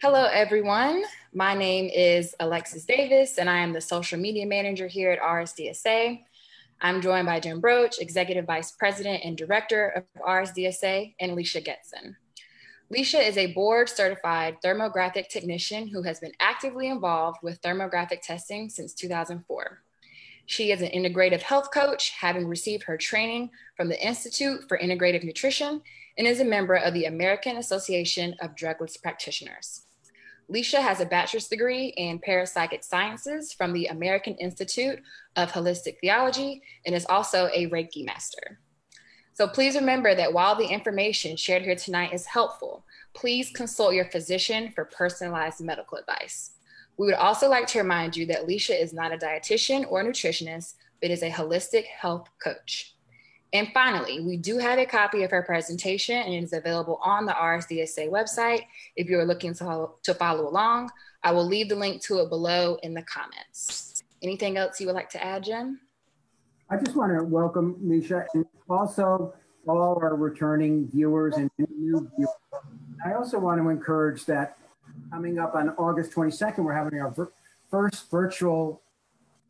Hello, everyone. My name is Alexis Davis, and I am the social media manager here at RSDSA. I'm joined by Jim Broach, Executive Vice President and Director of RSDSA, and Liesha Getson. Liesha is a Board Certified Thermographic Technician who has been actively involved with thermographic testing since 2004. She is an Integrative Health Coach, having received her training from the Institute for Integrative Nutrition, and is a member of the American Association of Drugless Practitioners. Liesha has a Bachelor's Degree in Parapsychic Sciences from the American Institute of Holistic Theology and is also a Reiki Master. So please remember that while the information shared here tonight is helpful, please consult your physician for personalized medical advice. We would also like to remind you that Liesha is not a dietitian or nutritionist, but is a holistic health coach. And finally, we do have a copy of her presentation and it is available on the RSDSA website. If you're looking to follow along, I will leave the link to it below in the comments. Anything else you would like to add, Jim? I just want to welcome Liesha and also all our returning viewers and new viewers. I also want to encourage that coming up on August 22nd, we're having our first virtual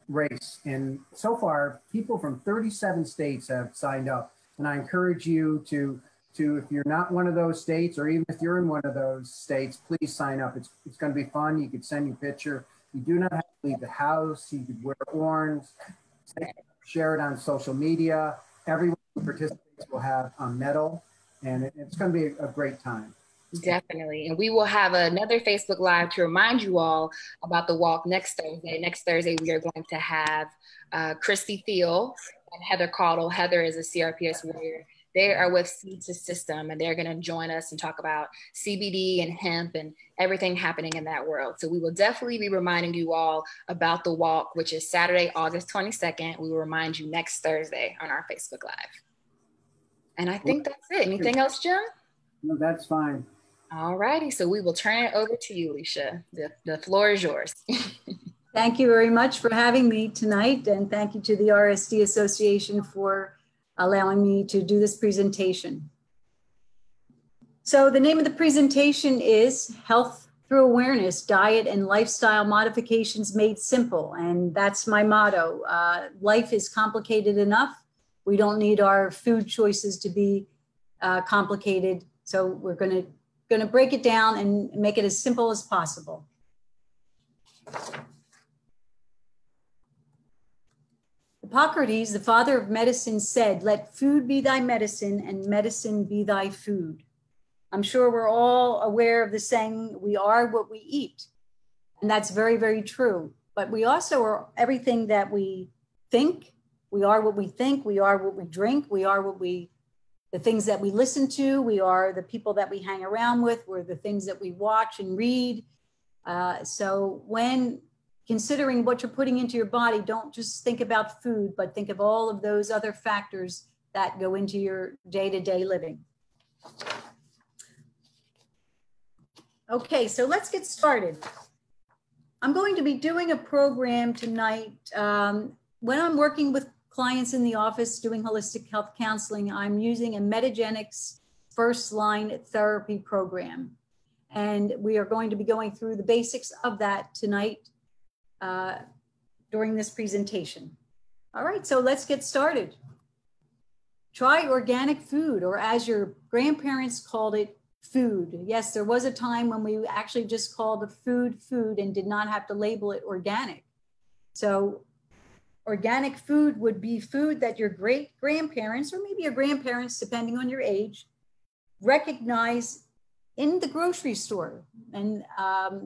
race. And so far, people from 37 states have signed up. And I encourage you to if you're not one of those states, or even if you're in one of those states, please sign up. It's going to be fun. You could send your picture. You do not have to leave the house. You could wear orange, share it on social media. Everyone who participates will have a medal, and it's going to be a great time. Definitely. And we will have another Facebook Live to remind you all about the walk next Thursday. Next Thursday, we are going to have Christy Thiel and Heather Caudle. Heather is a CRPS warrior. They are with Seed to System, and they're going to join us and talk about CBD and hemp and everything happening in that world. So we will definitely be reminding you all about the walk, which is Saturday, August 22nd. We will remind you next Thursday on our Facebook Live. And I think that's it. Anything else, Jim? No, that's fine. All righty, so we will turn it over to you, Liesha. The floor is yours. Thank you very much for having me tonight, and thank you to the RSD Association for allowing me to do this presentation. So the name of the presentation is Health Through Awareness, Diet and Lifestyle Modifications Made Simple, and that's my motto. Life is complicated enough. We don't need our food choices to be complicated, so we're going to break it down and make it as simple as possible. Hippocrates, the father of medicine, said, "Let food be thy medicine and medicine be thy food." I'm sure we're all aware of the saying, we are what we eat. And that's very, very true. But we also are everything that we think. We are what we think. We are what we drink. We are the things that we listen to. We are the people that we hang around with. We're the things that we watch and read. So when considering what you're putting into your body, don't just think about food, but think of all of those other factors that go into your day-to-day living. Okay, so let's get started. I'm going to be doing a program tonight. When I'm working with clients in the office doing holistic health counseling, I'm using a Metagenics first line therapy program. And we are going to be going through the basics of that tonight during this presentation. All right, so let's get started. Try organic food, or as your grandparents called it, food. Yes, there was a time when we actually just called the food and did not have to label it organic. So organic food would be food that your great-grandparents, or maybe your grandparents, depending on your age, recognize in the grocery store. And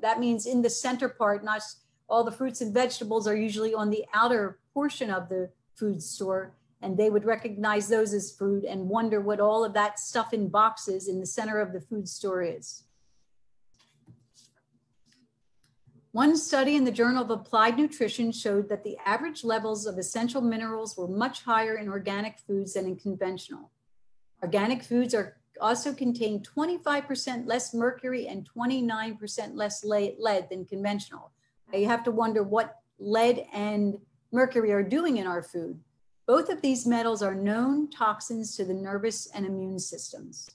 that means in the center part, not all the fruits and vegetables are usually on the outer portion of the food store, and they would recognize those as food and wonder what all of that stuff in boxes in the center of the food store is. One study in the Journal of Applied Nutrition showed that the average levels of essential minerals were much higher in organic foods than in conventional. Organic foods also contain 25% less mercury and 29% less lead than conventional. Now you have to wonder what lead and mercury are doing in our food. Both of these metals are known toxins to the nervous and immune systems.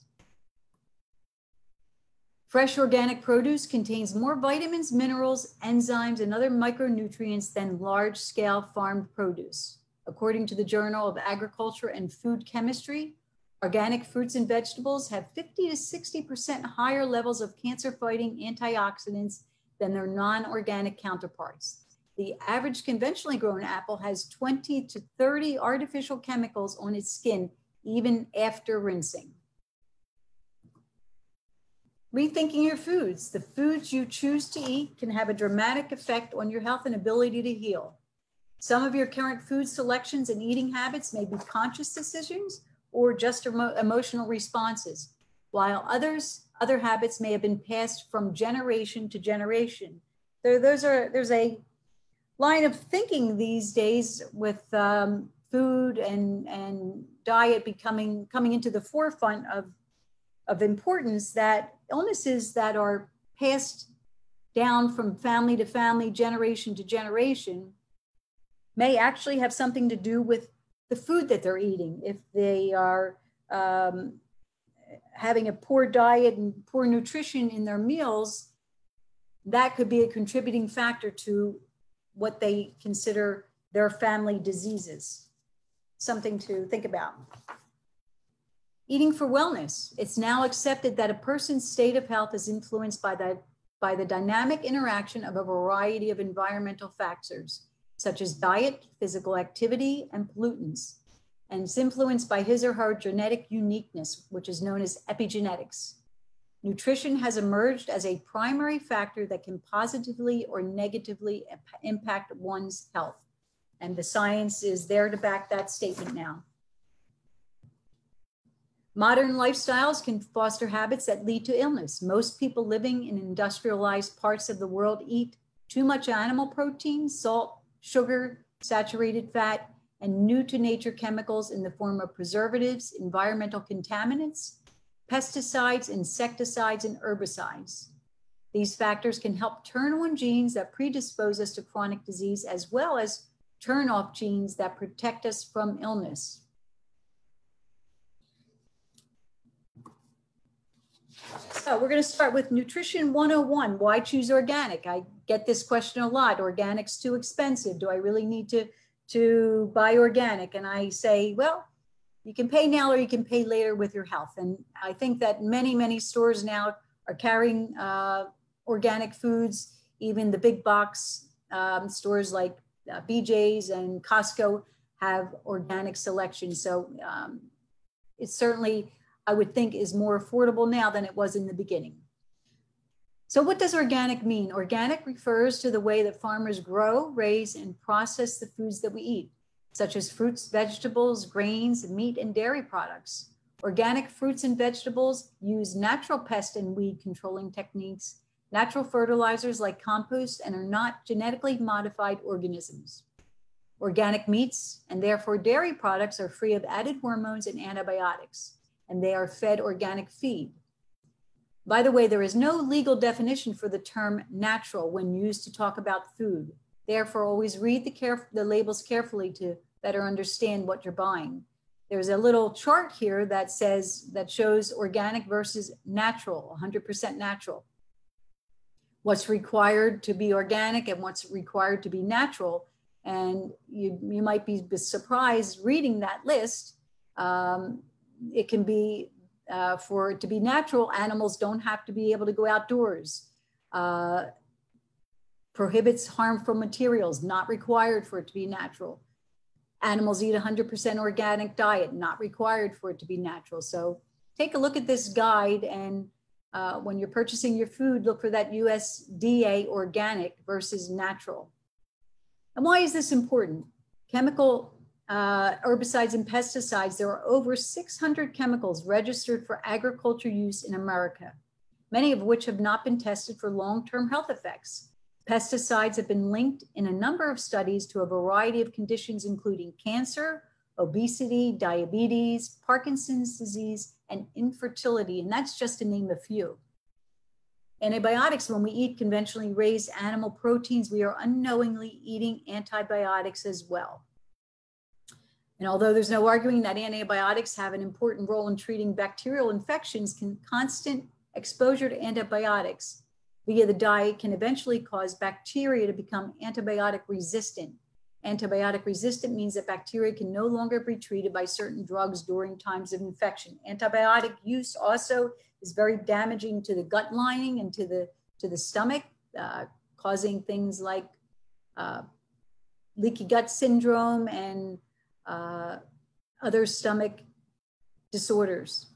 Fresh organic produce contains more vitamins, minerals, enzymes, and other micronutrients than large-scale farmed produce. According to the Journal of Agriculture and Food Chemistry, organic fruits and vegetables have 50 to 60% higher levels of cancer-fighting antioxidants than their non-organic counterparts. The average conventionally grown apple has 20 to 30 artificial chemicals on its skin, even after rinsing. Rethinking your foods. The foods you choose to eat can have a dramatic effect on your health and ability to heal. Some of your current food selections and eating habits may be conscious decisions or just emotional responses, while other habits may have been passed from generation to generation. There's a line of thinking these days with food and diet coming into the forefront of importance, that illnesses that are passed down from family to family, generation to generation, may actually have something to do with the food that they're eating. If they are having a poor diet and poor nutrition in their meals, that could be a contributing factor to what they consider their family diseases. Something to think about. Eating for wellness. It's now accepted that a person's state of health is influenced by the dynamic interaction of a variety of environmental factors, such as diet, physical activity, and pollutants, and is influenced by his or her genetic uniqueness, which is known as epigenetics. Nutrition has emerged as a primary factor that can positively or negatively impact one's health. And the science is there to back that statement now. Modern lifestyles can foster habits that lead to illness. Most people living in industrialized parts of the world eat too much animal protein, salt, sugar, saturated fat, and new to nature chemicals in the form of preservatives, environmental contaminants, pesticides, insecticides, and herbicides. These factors can help turn on genes that predispose us to chronic disease, as well as turn off genes that protect us from illness. So we're going to start with Nutrition 101. Why choose organic? I get this question a lot. Organic's too expensive. Do I really need to buy organic? And I say, well, you can pay now or you can pay later with your health. And I think that many stores now are carrying organic foods. Even the big box stores like BJ's and Costco have organic selection. So it's certainly, I would think, is more affordable now than it was in the beginning. So what does organic mean? Organic refers to the way that farmers grow, raise, and process the foods that we eat, such as fruits, vegetables, grains, meat, and dairy products. Organic fruits and vegetables use natural pest and weed controlling techniques, natural fertilizers like compost, and are not genetically modified organisms. Organic meats, and therefore dairy products, are free of added hormones and antibiotics, and they are fed organic feed. By the way, there is no legal definition for the term natural when used to talk about food. Therefore, always read the labels carefully to better understand what you're buying. There's a little chart here that shows organic versus natural, 100% natural. What's required to be organic and what's required to be natural. And you might be surprised reading that list. It can be, for it to be natural, animals don't have to be able to go outdoors. Prohibits harmful materials, not required for it to be natural. Animals eat 100% organic diet, not required for it to be natural. So take a look at this guide, and when you're purchasing your food, look for that USDA organic versus natural. And why is this important? Chemical herbicides and pesticides, there are over 600 chemicals registered for agriculture use in America, many of which have not been tested for long-term health effects. Pesticides have been linked in a number of studies to a variety of conditions, including cancer, obesity, diabetes, Parkinson's disease, and infertility. And that's just to name a few. Antibiotics, when we eat conventionally raised animal proteins, we are unknowingly eating antibiotics as well. And although there's no arguing that antibiotics have an important role in treating bacterial infections, constant exposure to antibiotics via the diet can eventually cause bacteria to become antibiotic resistant. Antibiotic resistant means that bacteria can no longer be treated by certain drugs during times of infection. Antibiotic use also is very damaging to the gut lining and to the stomach, causing things like leaky gut syndrome and other stomach disorders.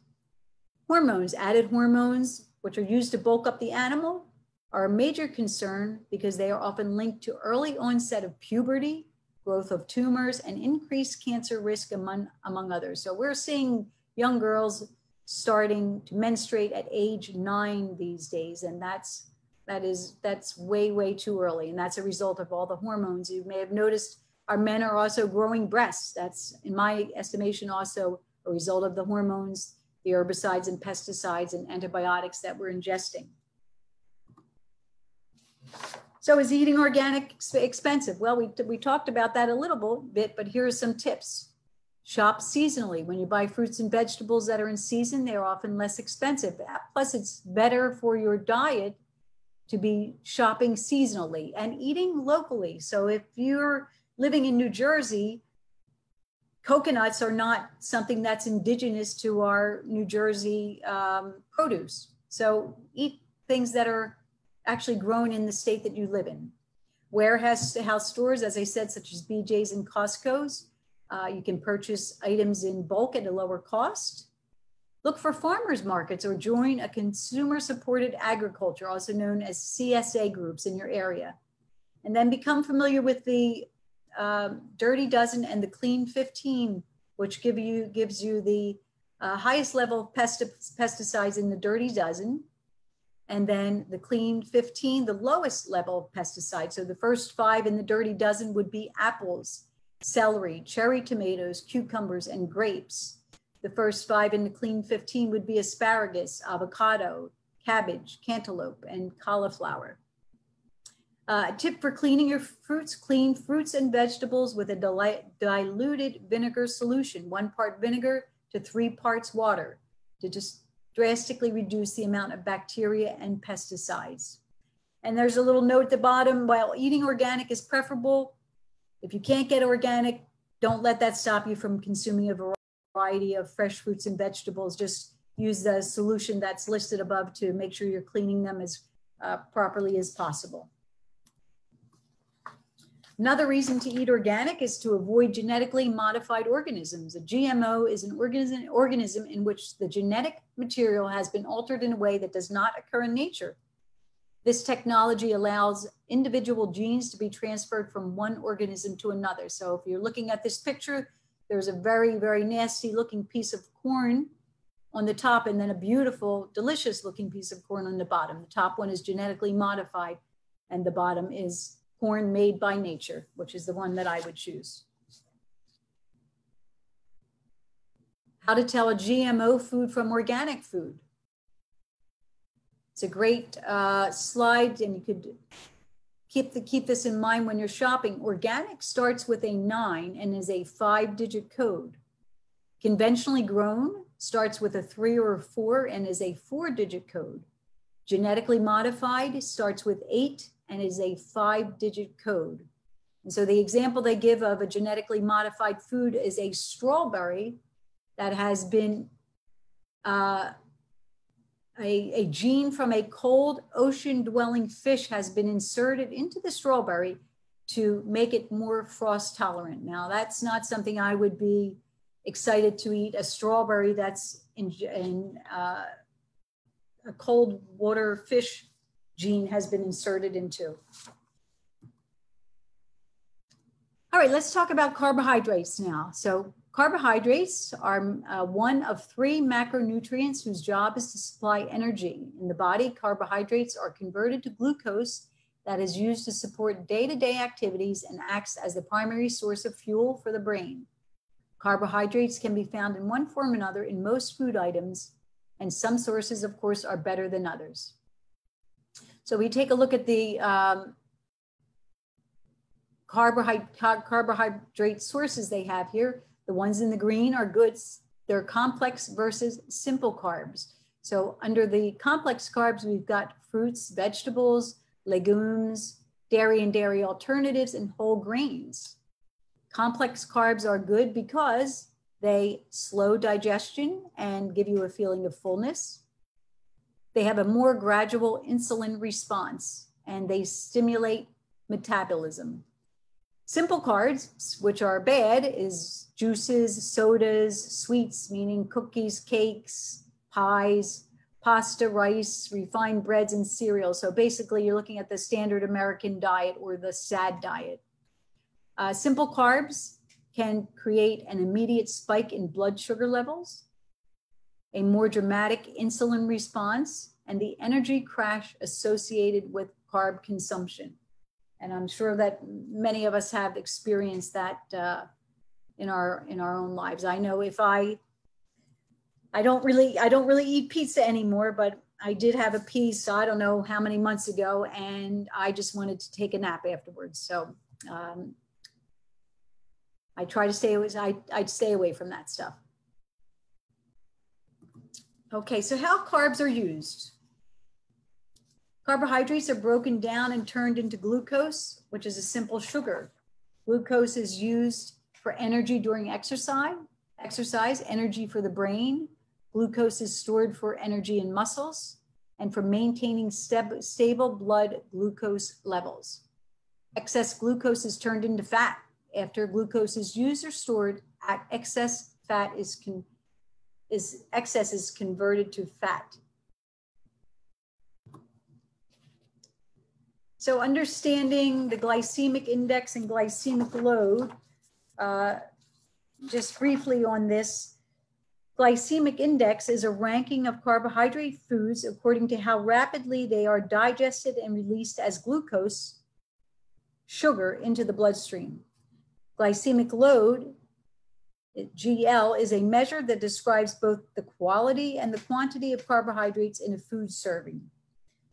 Hormones, added hormones, which are used to bulk up the animal, are a major concern because they are often linked to early onset of puberty, growth of tumors, and increased cancer risk among others. So we're seeing young girls starting to menstruate at age 9 these days, and that's way too early, and that's a result of all the hormones. You may have noticed our men are also growing breasts. That's, in my estimation, also a result of the hormones, the herbicides and pesticides and antibiotics that we're ingesting. So is eating organic expensive? Well, we talked about that a little bit, but here are some tips. Shop seasonally. When you buy fruits and vegetables that are in season, they're often less expensive. Plus, it's better for your diet to be shopping seasonally and eating locally. So if you're living in New Jersey, coconuts are not something that's indigenous to our New Jersey produce. So eat things that are actually grown in the state that you live in. Warehouse stores, as I said, such as BJ's and Costco's, you can purchase items in bulk at a lower cost. Look for farmers markets or join a consumer-supported agriculture, also known as CSA groups in your area. And then become familiar with the Dirty Dozen and the Clean 15, which gives you the highest level of pesticides in the Dirty Dozen. And then the Clean 15, the lowest level of pesticides. So the first 5 in the Dirty Dozen would be apples, celery, cherry tomatoes, cucumbers, and grapes. The first 5 in the Clean 15 would be asparagus, avocado, cabbage, cantaloupe, and cauliflower. A tip for cleaning your fruits: clean fruits and vegetables with a diluted vinegar solution, 1 part vinegar to 3 parts water, to just drastically reduce the amount of bacteria and pesticides. And there's a little note at the bottom: while eating organic is preferable, if you can't get organic, don't let that stop you from consuming a variety of fresh fruits and vegetables. Just use the solution that's listed above to make sure you're cleaning them as properly as possible. Another reason to eat organic is to avoid genetically modified organisms. A GMO is an organism in which the genetic material has been altered in a way that does not occur in nature. This technology allows individual genes to be transferred from one organism to another. So if you're looking at this picture, there's a very, very nasty looking piece of corn on the top, and then a beautiful, delicious looking piece of corn on the bottom. The top one is genetically modified, and the bottom is corn made by nature, which is the one that I would choose. How to tell a GMO food from organic food. It's a great slide, and you could keep this in mind when you're shopping. Organic starts with a 9 and is a 5-digit code. Conventionally grown starts with a 3 or a 4 and is a 4-digit code. Genetically modified starts with 8 and is a 5-digit code. And so the example they give of a genetically modified food is a strawberry that has been a gene from a cold ocean-dwelling fish has been inserted into the strawberry to make it more frost tolerant. Now, that's not something I would be excited to eat, a strawberry that's in a cold water fish gene has been inserted into. All right, let's talk about carbohydrates now. So carbohydrates are one of 3 macronutrients whose job is to supply energy. In the body, carbohydrates are converted to glucose that is used to support day-to-day activities and acts as the primary source of fuel for the brain. Carbohydrates can be found in one form or another in most food items, and some sources, of course, are better than others. So we take a look at the carbohydrate sources they have here. The ones in the green are good. They're complex versus simple carbs. So under the complex carbs, we've got fruits, vegetables, legumes, dairy and dairy alternatives, and whole grains. Complex carbs are good because they slow digestion and give you a feeling of fullness. They have a more gradual insulin response, and they stimulate metabolism. Simple carbs, which are bad, is juices, sodas, sweets, meaning cookies, cakes, pies, pasta, rice, refined breads, and cereals. So basically, you're looking at the standard American diet or the SAD diet. Simple carbs can create an immediate spike in blood sugar levels, a more dramatic insulin response, and the energy crash associated with carb consumption. And I'm sure that many of us have experienced that in our own lives. I know if I don't really eat pizza anymore, but I did have a piece, I don't know how many months ago, and I just wanted to take a nap afterwards. So I try to I'd stay away from that stuff. Okay, so how carbs are used. Carbohydrates are broken down and turned into glucose, which is a simple sugar. Glucose is used for energy during exercise, energy for the brain. Glucose is stored for energy in muscles and for maintaining stable blood glucose levels. Excess glucose is turned into fat. After glucose is used or stored, excess fat is converted to fat. So understanding the glycemic index and glycemic load, just briefly on this, glycemic index is a ranking of carbohydrate foods according to how rapidly they are digested and released as glucose, sugar, into the bloodstream. Glycemic load, GL, is a measure that describes both the quality and the quantity of carbohydrates in a food serving.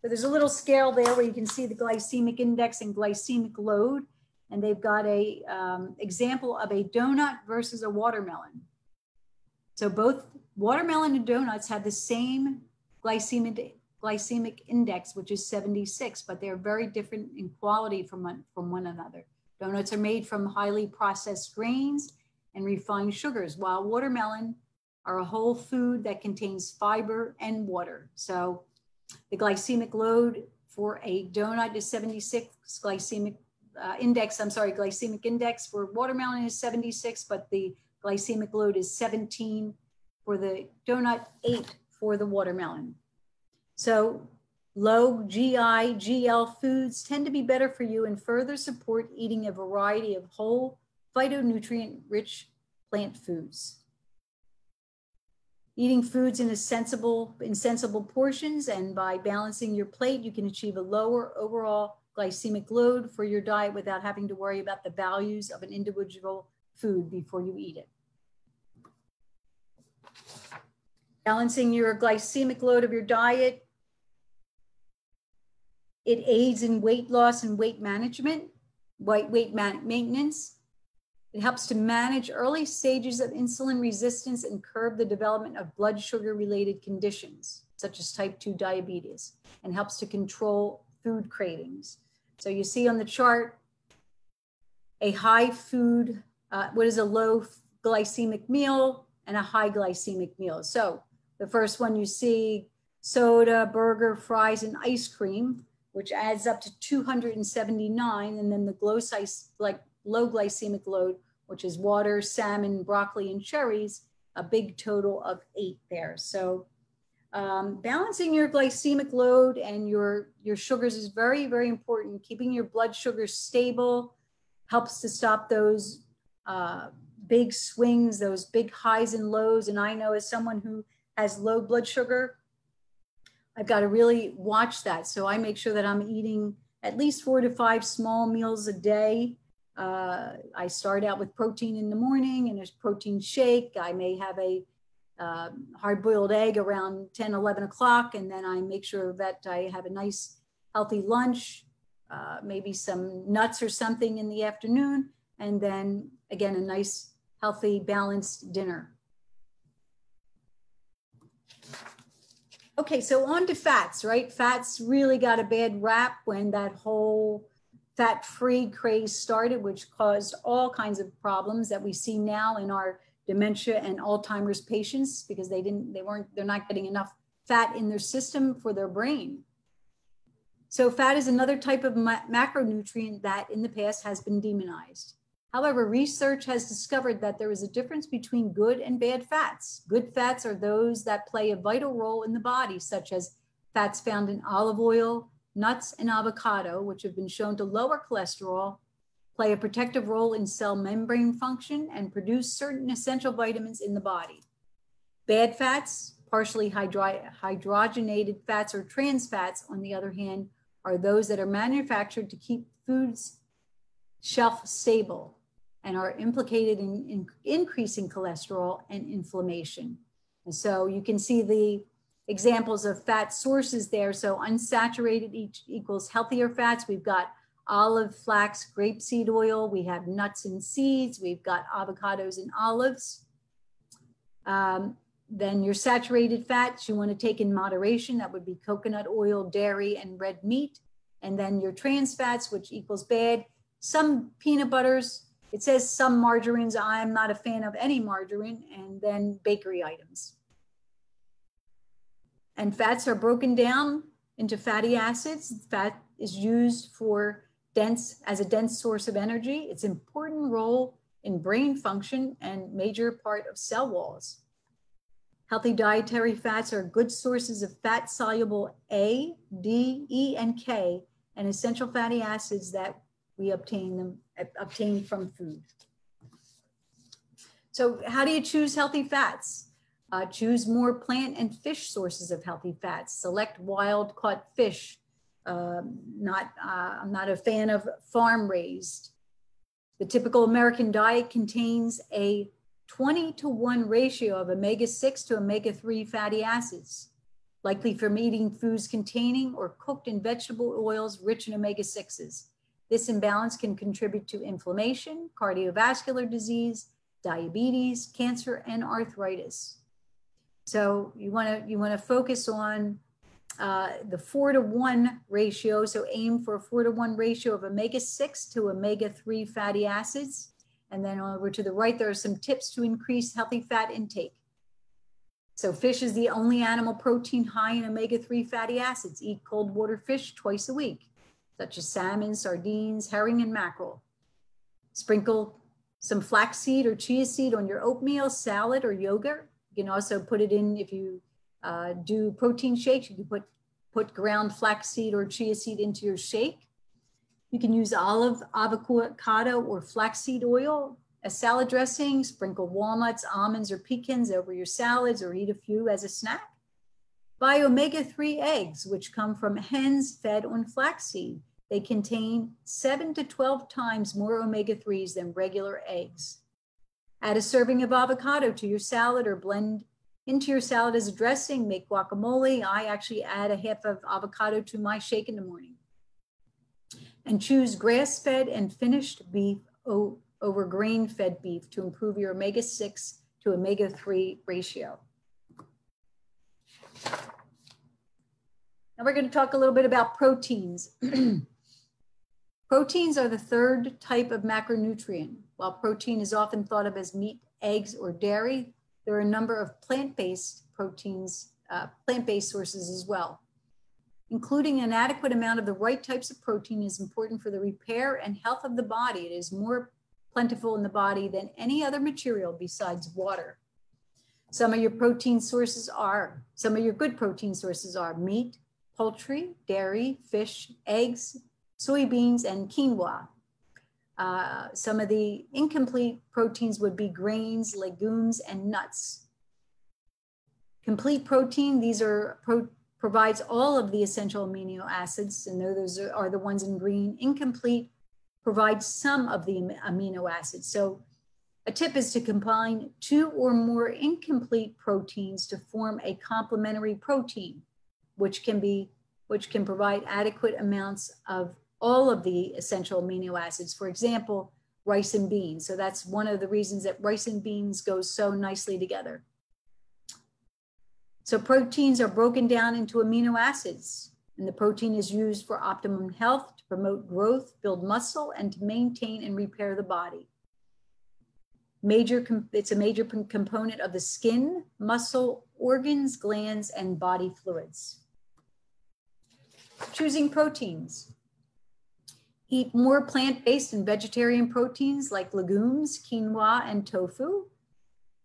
So there's a little scale there where you can see the glycemic index and glycemic load, and they've got a example of a donut versus a watermelon. So both watermelon and donuts have the same glycemic index, which is 76, but they're very different in quality from one another. Donuts are made from highly processed grains and refined sugars, while watermelon are a whole food that contains fiber and water. So the glycemic load for a donut is 76, glycemic index for watermelon is 76, but the glycemic load is 17 for the donut, 8 for the watermelon. So low GI, GL foods tend to be better for you and further support eating a variety of whole, phytonutrient-rich plant foods. Eating foods in sensible portions, and by balancing your plate, you can achieve a lower overall glycemic load for your diet without having to worry about the values of an individual food before you eat it. Balancing your glycemic load of your diet, it aids in weight loss and weight management, maintenance. It helps to manage early stages of insulin resistance and curb the development of blood sugar related conditions, such as type 2 diabetes, and helps to control food cravings. So you see on the chart, a high food, what is a low glycemic meal and a high glycemic meal. So the first one you see soda, burger, fries, and ice cream, which adds up to 279. And then the low glycemic load, which is water, salmon, broccoli, and cherries, a big total of 8 there. So balancing your glycemic load and your sugars is very, very important. Keeping your blood sugar stable helps to stop those big swings, those big highs and lows. And I know as someone who has low blood sugar, I've got to really watch that. So I make sure that I'm eating at least 4 to 5 small meals a day. I start out with protein in the morning and a protein shake. I may have a hard-boiled egg around 10, 11 o'clock, and then I make sure that I have a nice healthy lunch, maybe some nuts or something in the afternoon, and then again, a nice, healthy, balanced dinner. Okay, so on to fats, right? Fats really got a bad rap when that whole fat-free craze started, which caused all kinds of problems that we see now in our dementia and Alzheimer's patients because they're not getting enough fat in their system for their brain. So fat is another type of macronutrient that in the past has been demonized. However, research has discovered that there is a difference between good and bad fats. Good fats are those that play a vital role in the body, such as fats found in olive oil, nuts, and avocado, which have been shown to lower cholesterol, play a protective role in cell membrane function, and produce certain essential vitamins in the body. Bad fats, partially hydrogenated fats or trans fats, on the other hand, are those that are manufactured to keep foods shelf stable and are implicated in increasing cholesterol and inflammation. And so you can see the examples of fat sources there. So unsaturated equals healthier fats. We've got olive, flax, grapeseed oil. We have nuts and seeds. We've got avocados and olives. Then your saturated fats you want to take in moderation. That would be coconut oil, dairy, and red meat. And then your trans fats, which equals bad. Some peanut butters, it says some margarines. I'm not a fan of any margarine. And then bakery items. And fats are broken down into fatty acids. Fat is used for as a dense source of energy. It's an important role in brain function and major part of cell walls. Healthy dietary fats are good sources of fat-soluble A, D, E, and K, and essential fatty acids that we obtain from food. So how do you choose healthy fats? Choose more plant and fish sources of healthy fats. Select wild-caught fish. I'm not a fan of farm-raised. The typical American diet contains a 20-to-1 ratio of omega-6 to omega-3 fatty acids, likely from eating foods containing or cooked in vegetable oils rich in omega-6s. This imbalance can contribute to inflammation, cardiovascular disease, diabetes, cancer, and arthritis. So you want to focus on the 4-to-1 ratio. So aim for a 4-to-1 ratio of omega-6 to omega-3 fatty acids. And then over to the right, there are some tips to increase healthy fat intake. So fish is the only animal protein high in omega-3 fatty acids. Eat cold water fish twice a week, such as salmon, sardines, herring, and mackerel. Sprinkle some flaxseed or chia seed on your oatmeal, salad, or yogurt. You can also put it in, if you do protein shakes, you can put ground flaxseed or chia seed into your shake. You can use olive, avocado, or flaxseed oil as salad dressing. Sprinkle walnuts, almonds, or pecans over your salads, or eat a few as a snack. Buy omega-3 eggs, which come from hens fed on flaxseed. They contain 7 to 12 times more omega-3s than regular eggs. Add a serving of avocado to your salad or blend into your salad as a dressing. Make guacamole. I actually add a half of avocado to my shake in the morning. And choose grass-fed and finished beef over grain-fed beef to improve your omega-6 to omega-3 ratio. Now we're going to talk a little bit about proteins. Proteins are the third type of macronutrient. While protein is often thought of as meat, eggs, or dairy, there are a number of plant-based proteins, plant-based sources as well. Including an adequate amount of the right types of protein is important for the repair and health of the body. It is more plentiful in the body than any other material besides water. Some of your good protein sources are meat, poultry, dairy, fish, eggs, soybeans, and quinoa. Some of the incomplete proteins would be grains, legumes, and nuts. Complete protein, these are provides all of the essential amino acids, and those are the ones in green. Incomplete provides some of the amino acids. So a tip is to combine 2 or more incomplete proteins to form a complementary protein, which can provide adequate amounts of all of the essential amino acids. For example, rice and beans. So that's one of the reasons that rice and beans go so nicely together. So proteins are broken down into amino acids, and the protein is used for optimum health, to promote growth, build muscle, and to maintain and repair the body. It's a major component of the skin, muscle, organs, glands, and body fluids. Choosing proteins. Eat more plant-based and vegetarian proteins like legumes, quinoa, and tofu.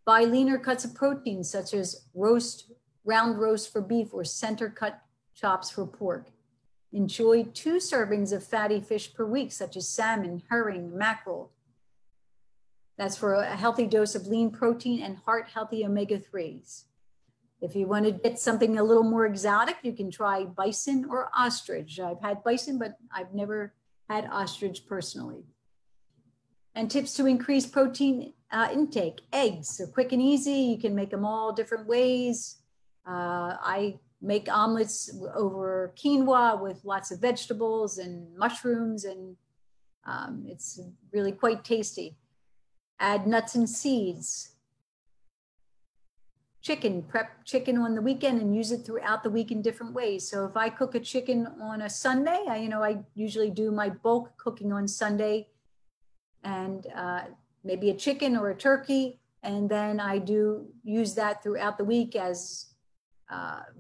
Buy leaner cuts of protein such as round roast for beef or center cut chops for pork. Enjoy 2 servings of fatty fish per week, such as salmon, herring, mackerel. That's for a healthy dose of lean protein and heart-healthy omega-3s. If you want to get something a little more exotic, you can try bison or ostrich. I've had bison, but I've never had ostrich personally. And tips to increase protein intake. Eggs are quick and easy. You can make them all different ways. I make omelets over quinoa with lots of vegetables and mushrooms, and it's really quite tasty. Add nuts and seeds. Chicken, prep chicken on the weekend and use it throughout the week in different ways. So if I cook a chicken on a Sunday, I usually do my bulk cooking on Sunday, and maybe a chicken or a turkey. And then I do use that throughout the week as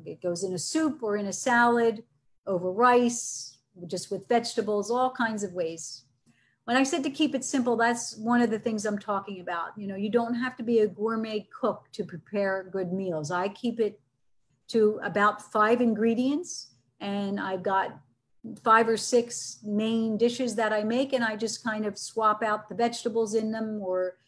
it goes in a soup or in a salad, over rice, just with vegetables, all kinds of ways. When I said to keep it simple, that's one of the things I'm talking about. You don't have to be a gourmet cook to prepare good meals. I keep it to about 5 ingredients, and I've got 5 or 6 main dishes that I make, and I just kind of swap out the vegetables in them, or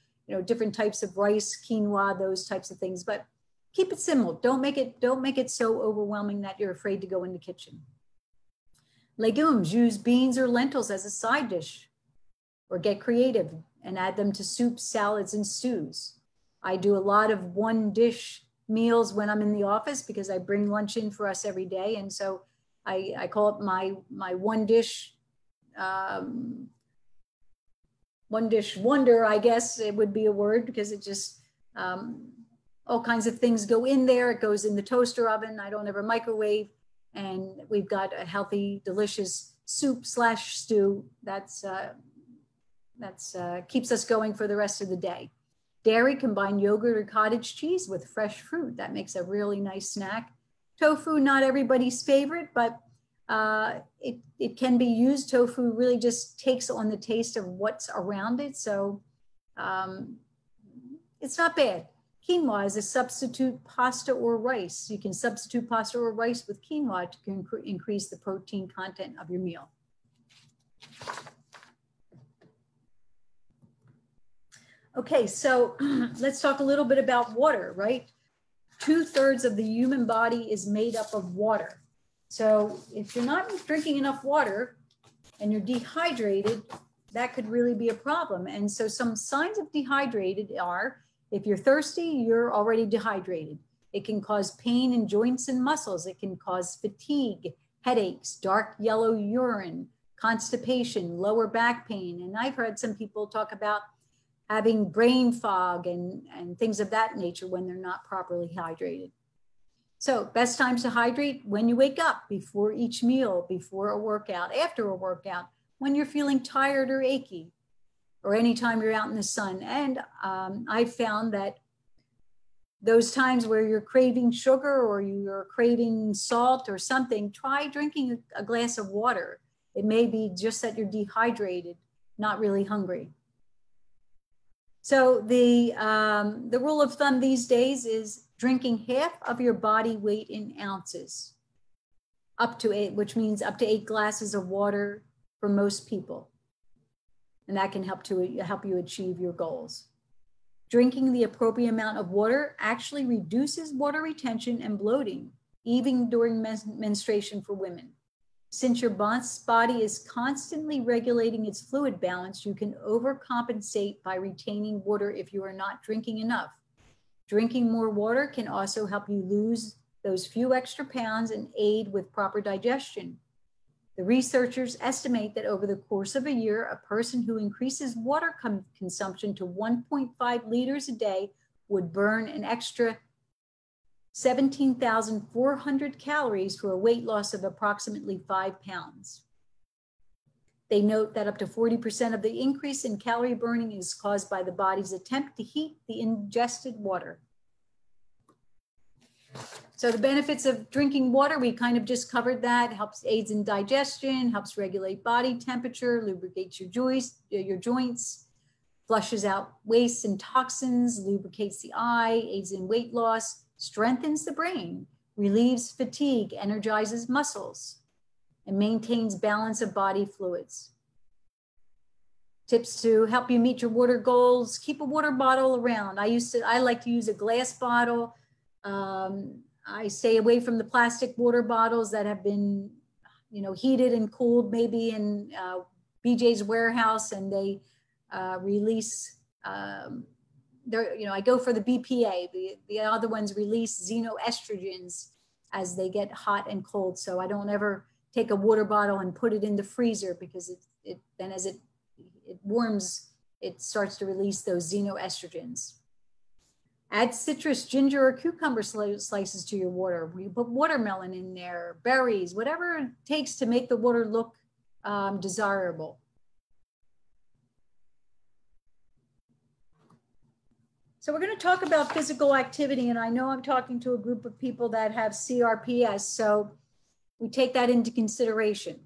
different types of rice, quinoa, those types of things. But keep it simple. Don't make it so overwhelming that you're afraid to go in the kitchen. Legumes, use beans or lentils as a side dish, or get creative and add them to soups, salads, and stews. I do a lot of 1-dish meals when I'm in the office because I bring lunch in for us every day. And so I call it my 1-dish, 1-dish wonder, I guess it would be a word, because it just, all kinds of things go in there. It goes in the toaster oven. I don't ever microwave. And we've got a healthy, delicious soup/stew that's keeps us going for the rest of the day. Dairy, combine yogurt or cottage cheese with fresh fruit. That makes a really nice snack. Tofu, not everybody's favorite, but it can be used. Tofu really just takes on the taste of what's around it. So it's not bad. Quinoa is a substitute pasta or rice. You can substitute pasta or rice with quinoa to increase the protein content of your meal. Okay, so let's talk a little bit about water, right? 2/3 of the human body is made up of water. So if you're not drinking enough water and you're dehydrated, that could really be a problem. And so some signs of dehydrated are, if you're thirsty, you're already dehydrated. It can cause pain in joints and muscles. It can cause fatigue, headaches, dark yellow urine, constipation, lower back pain. And I've heard some people talk about having brain fog and things of that nature when they're not properly hydrated. So best times to hydrate: when you wake up, before each meal, before a workout, after a workout, when you're feeling tired or achy, or anytime you're out in the sun. And I've found that those times where you're craving sugar or you're craving salt or something, try drinking a glass of water. It may be just that you're dehydrated, not really hungry. So the rule of thumb these days is drinking half of your body weight in ounces, up to 8, which means up to 8 glasses of water for most people. And that can help you achieve your goals. Drinking the appropriate amount of water actually reduces water retention and bloating, even during menstruation for women. Since your body is constantly regulating its fluid balance, you can overcompensate by retaining water if you are not drinking enough. Drinking more water can also help you lose those few extra pounds and aid with proper digestion. The researchers estimate that over the course of a year, a person who increases water consumption to 1.5 liters a day would burn an extra 17,400 calories for a weight loss of approximately 5 pounds. They note that up to 40% of the increase in calorie burning is caused by the body's attempt to heat the ingested water. So the benefits of drinking water, we kind of just covered that. Helps, aids in digestion, helps regulate body temperature, lubricates your joints, flushes out waste and toxins, lubricates the eye, aids in weight loss, strengthens the brain, relieves fatigue, energizes muscles, and maintains balance of body fluids. Tips to help you meet your water goals: keep a water bottle around. I like to use a glass bottle. I stay away from the plastic water bottles that have been, heated and cooled maybe in BJ's warehouse, and they release, I go for the BPA. The other ones release xenoestrogens as they get hot and cold. So I don't ever take a water bottle and put it in the freezer, because then as it warms, it starts to release those xenoestrogens. Add citrus, ginger, or cucumber slices to your water. You put watermelon in there, berries, whatever it takes to make the water look desirable. So we're going to talk about physical activity, and I know I'm talking to a group of people that have CRPS, so we take that into consideration.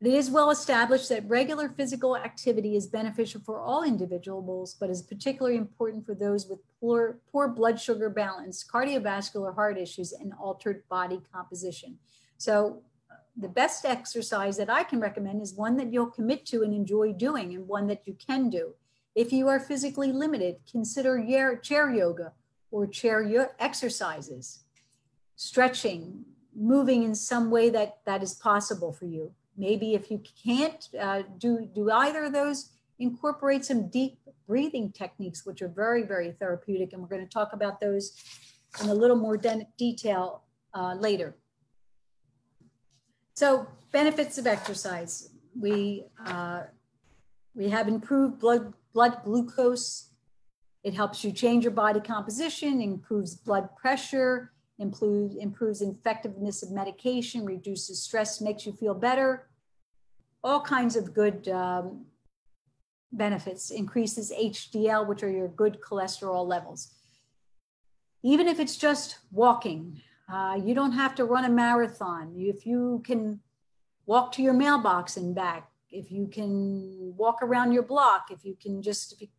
It is well established that regular physical activity is beneficial for all individuals, but is particularly important for those with poor blood sugar balance, cardiovascular heart issues, and altered body composition. So the best exercise that I can recommend is one that you'll commit to and enjoy doing, and one that you can do. If you are physically limited, consider chair yoga or chair exercises, stretching, moving in some way that is possible for you. Maybe if you can't do either of those, incorporate some deep breathing techniques, which are very, very therapeutic. And we're going to talk about those in a little more detail later. So benefits of exercise. We have improved blood glucose. It helps you change your body composition, improves blood pressure, improves effectiveness of medication, reduces stress, makes you feel better. All kinds of good benefits. Increases HDL, which are your good cholesterol levels. Even if it's just walking, you don't have to run a marathon. If you can walk to your mailbox and back, if you can walk around your block, if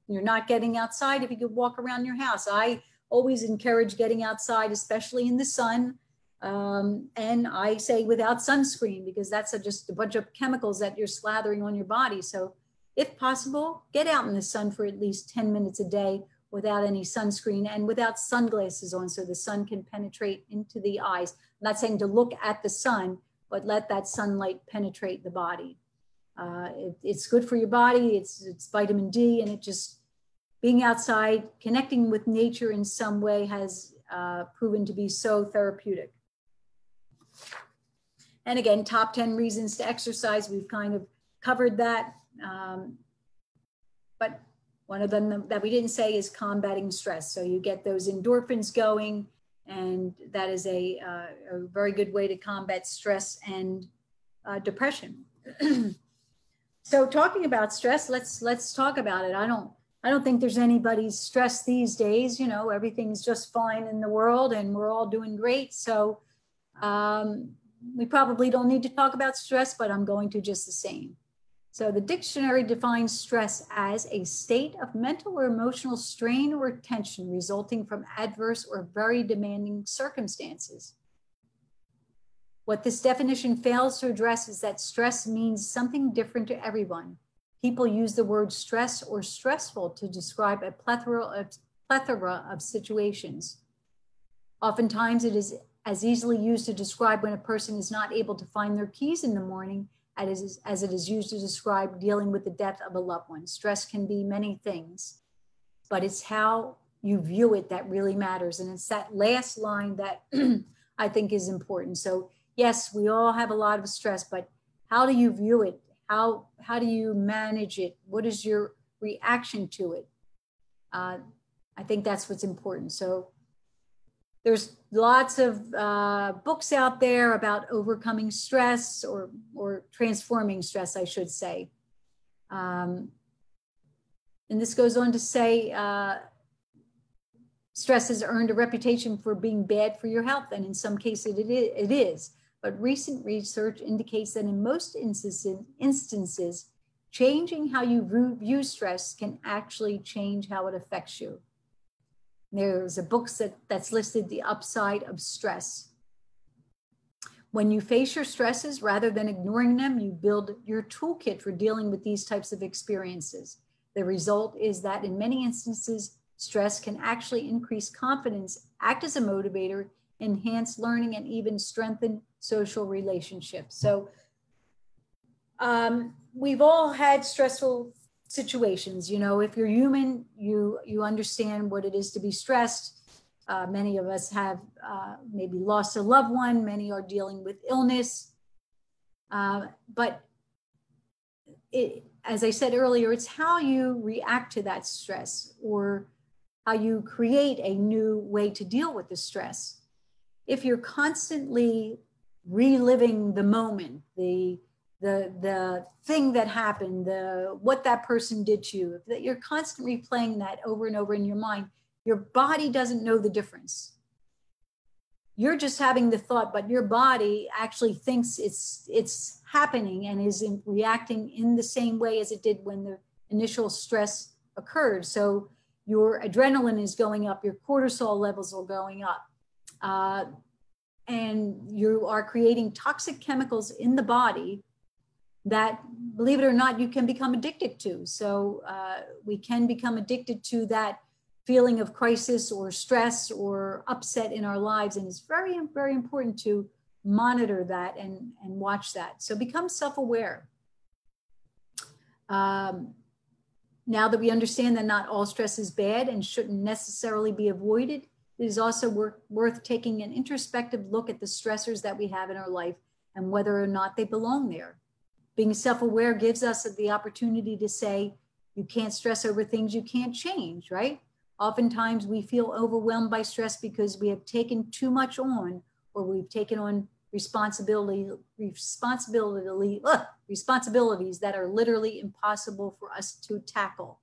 you're not getting outside, if you could walk around your house. I always encourage getting outside, especially in the sun. And I say without sunscreen, because that's just a bunch of chemicals that you're slathering on your body. So if possible, get out in the sun for at least 10 minutes a day without any sunscreen and without sunglasses on, so the sun can penetrate into the eyes. I'm not saying to look at the sun, but let that sunlight penetrate the body. It's good for your body. It's vitamin D, and it just, being outside, connecting with nature in some way has proven to be so therapeutic. And again, top 10 reasons to exercise. We've kind of covered that. But one of them that we didn't say is combating stress. So you get those endorphins going, and that is a very good way to combat stress and depression. So talking about stress, let's talk about it. I don't think there's anybody's stressed these days. Everything's just fine in the world and we're all doing great. So we probably don't need to talk about stress, but I'm going to just the same. So the dictionary defines stress as a state of mental or emotional strain or tension resulting from adverse or very demanding circumstances. What this definition fails to address is that stress means something different to everyone. People use the word stress or stressful to describe a plethora of situations. Oftentimes, it is as easily used to describe when a person is not able to find their keys in the morning as it is used to describe dealing with the death of a loved one. Stress can be many things, but it's how you view it that really matters. And it's that last line that I think is important. So yes, we all have a lot of stress, but how do you view it? How do you manage it? What is your reaction to it? I think that's what's important. So There's lots of books out there about overcoming stress or transforming stress, I should say. And this goes on to say, stress has earned a reputation for being bad for your health, and in some cases it is. But recent research indicates that in most instances, changing how you view stress can actually change how it affects you. There's a book that's listed the upside of stress. When you face your stresses, rather than ignoring them, you build your toolkit for dealing with these types of experiences. The result is that in many instances, stress can actually increase confidence, act as a motivator, enhance learning, and even strengthen social relationships. So we've all had stressful situations. You know, if you're human, you understand what it is to be stressed. Many of us have maybe lost a loved one. Many are dealing with illness. But as I said earlier, it's how you react to that stress or how you create a new way to deal with the stress. If you're constantly reliving the moment, the thing that happened, what that person did to you, that you're constantly replaying that over and over in your mind, your body doesn't know the difference. You're just having the thought, but your body actually thinks it's happening and is reacting in the same way as it did when the initial stress occurred. So your adrenaline is going up, your cortisol levels are going up, and you are creating toxic chemicals in the body that, believe it or not, you can become addicted to. So we can become addicted to that feeling of crisis or stress or upset in our lives. And it's very, very important to monitor that and watch that. So become self-aware. Now that we understand that not all stress is bad and shouldn't necessarily be avoided, it is also worth taking an introspective look at the stressors that we have in our life and whether or not they belong there. Being self-aware gives us the opportunity to say, you can't stress over things you can't change, right? Oftentimes we feel overwhelmed by stress because we have taken too much on, or we've taken on responsibilities that are literally impossible for us to tackle.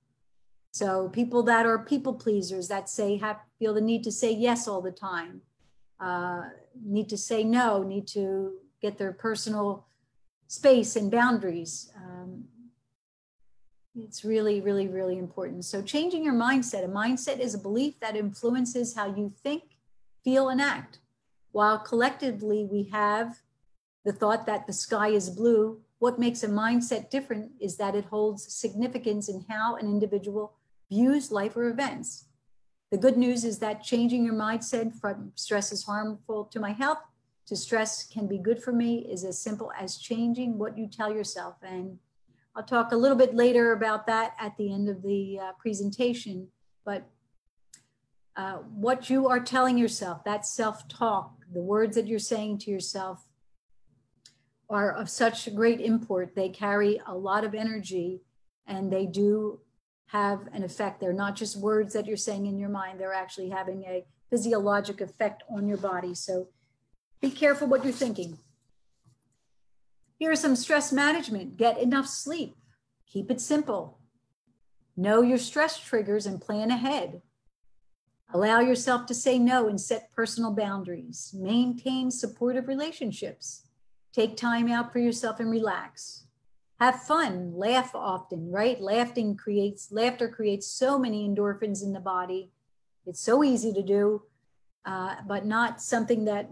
So people that are people pleasers, that feel the need to say yes all the time, need to say no, need to get their personal space and boundaries. It's really, really, really important. So changing your mindset. A mindset is a belief that influences how you think, feel, and act. While collectively we have the thought that the sky is blue, what makes a mindset different is that it holds significance in how an individual views life or events. The good news is that changing your mindset from stress is harmful to my health to stress can be good for me is as simple as changing what you tell yourself. And I'll talk a little bit later about that at the end of the presentation, but what you are telling yourself, that self-talk, the words that you're saying to yourself are of such great import. They carry a lot of energy and they do have an effect. They're not just words that you're saying in your mind, they're actually having a physiologic effect on your body. So be careful what you're thinking. Here are some stress management. Get enough sleep. Keep it simple. Know your stress triggers and plan ahead. Allow yourself to say no and set personal boundaries. Maintain supportive relationships. Take time out for yourself and relax. Have fun, laugh often, right? Laughter creates so many endorphins in the body. It's so easy to do, but not something that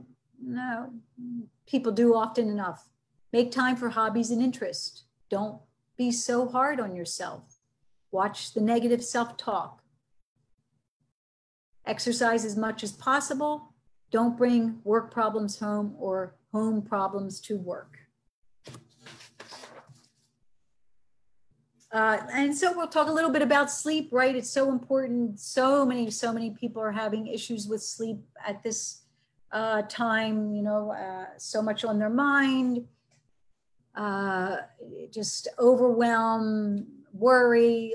people do often enough. Make time for hobbies and interests. Don't be so hard on yourself. Watch the negative self-talk. Exercise as much as possible. Don't bring work problems home or home problems to work. And so we'll talk a little bit about sleep, right? It's so important. So many people are having issues with sleep at this time, so much on their mind, just overwhelm, worry.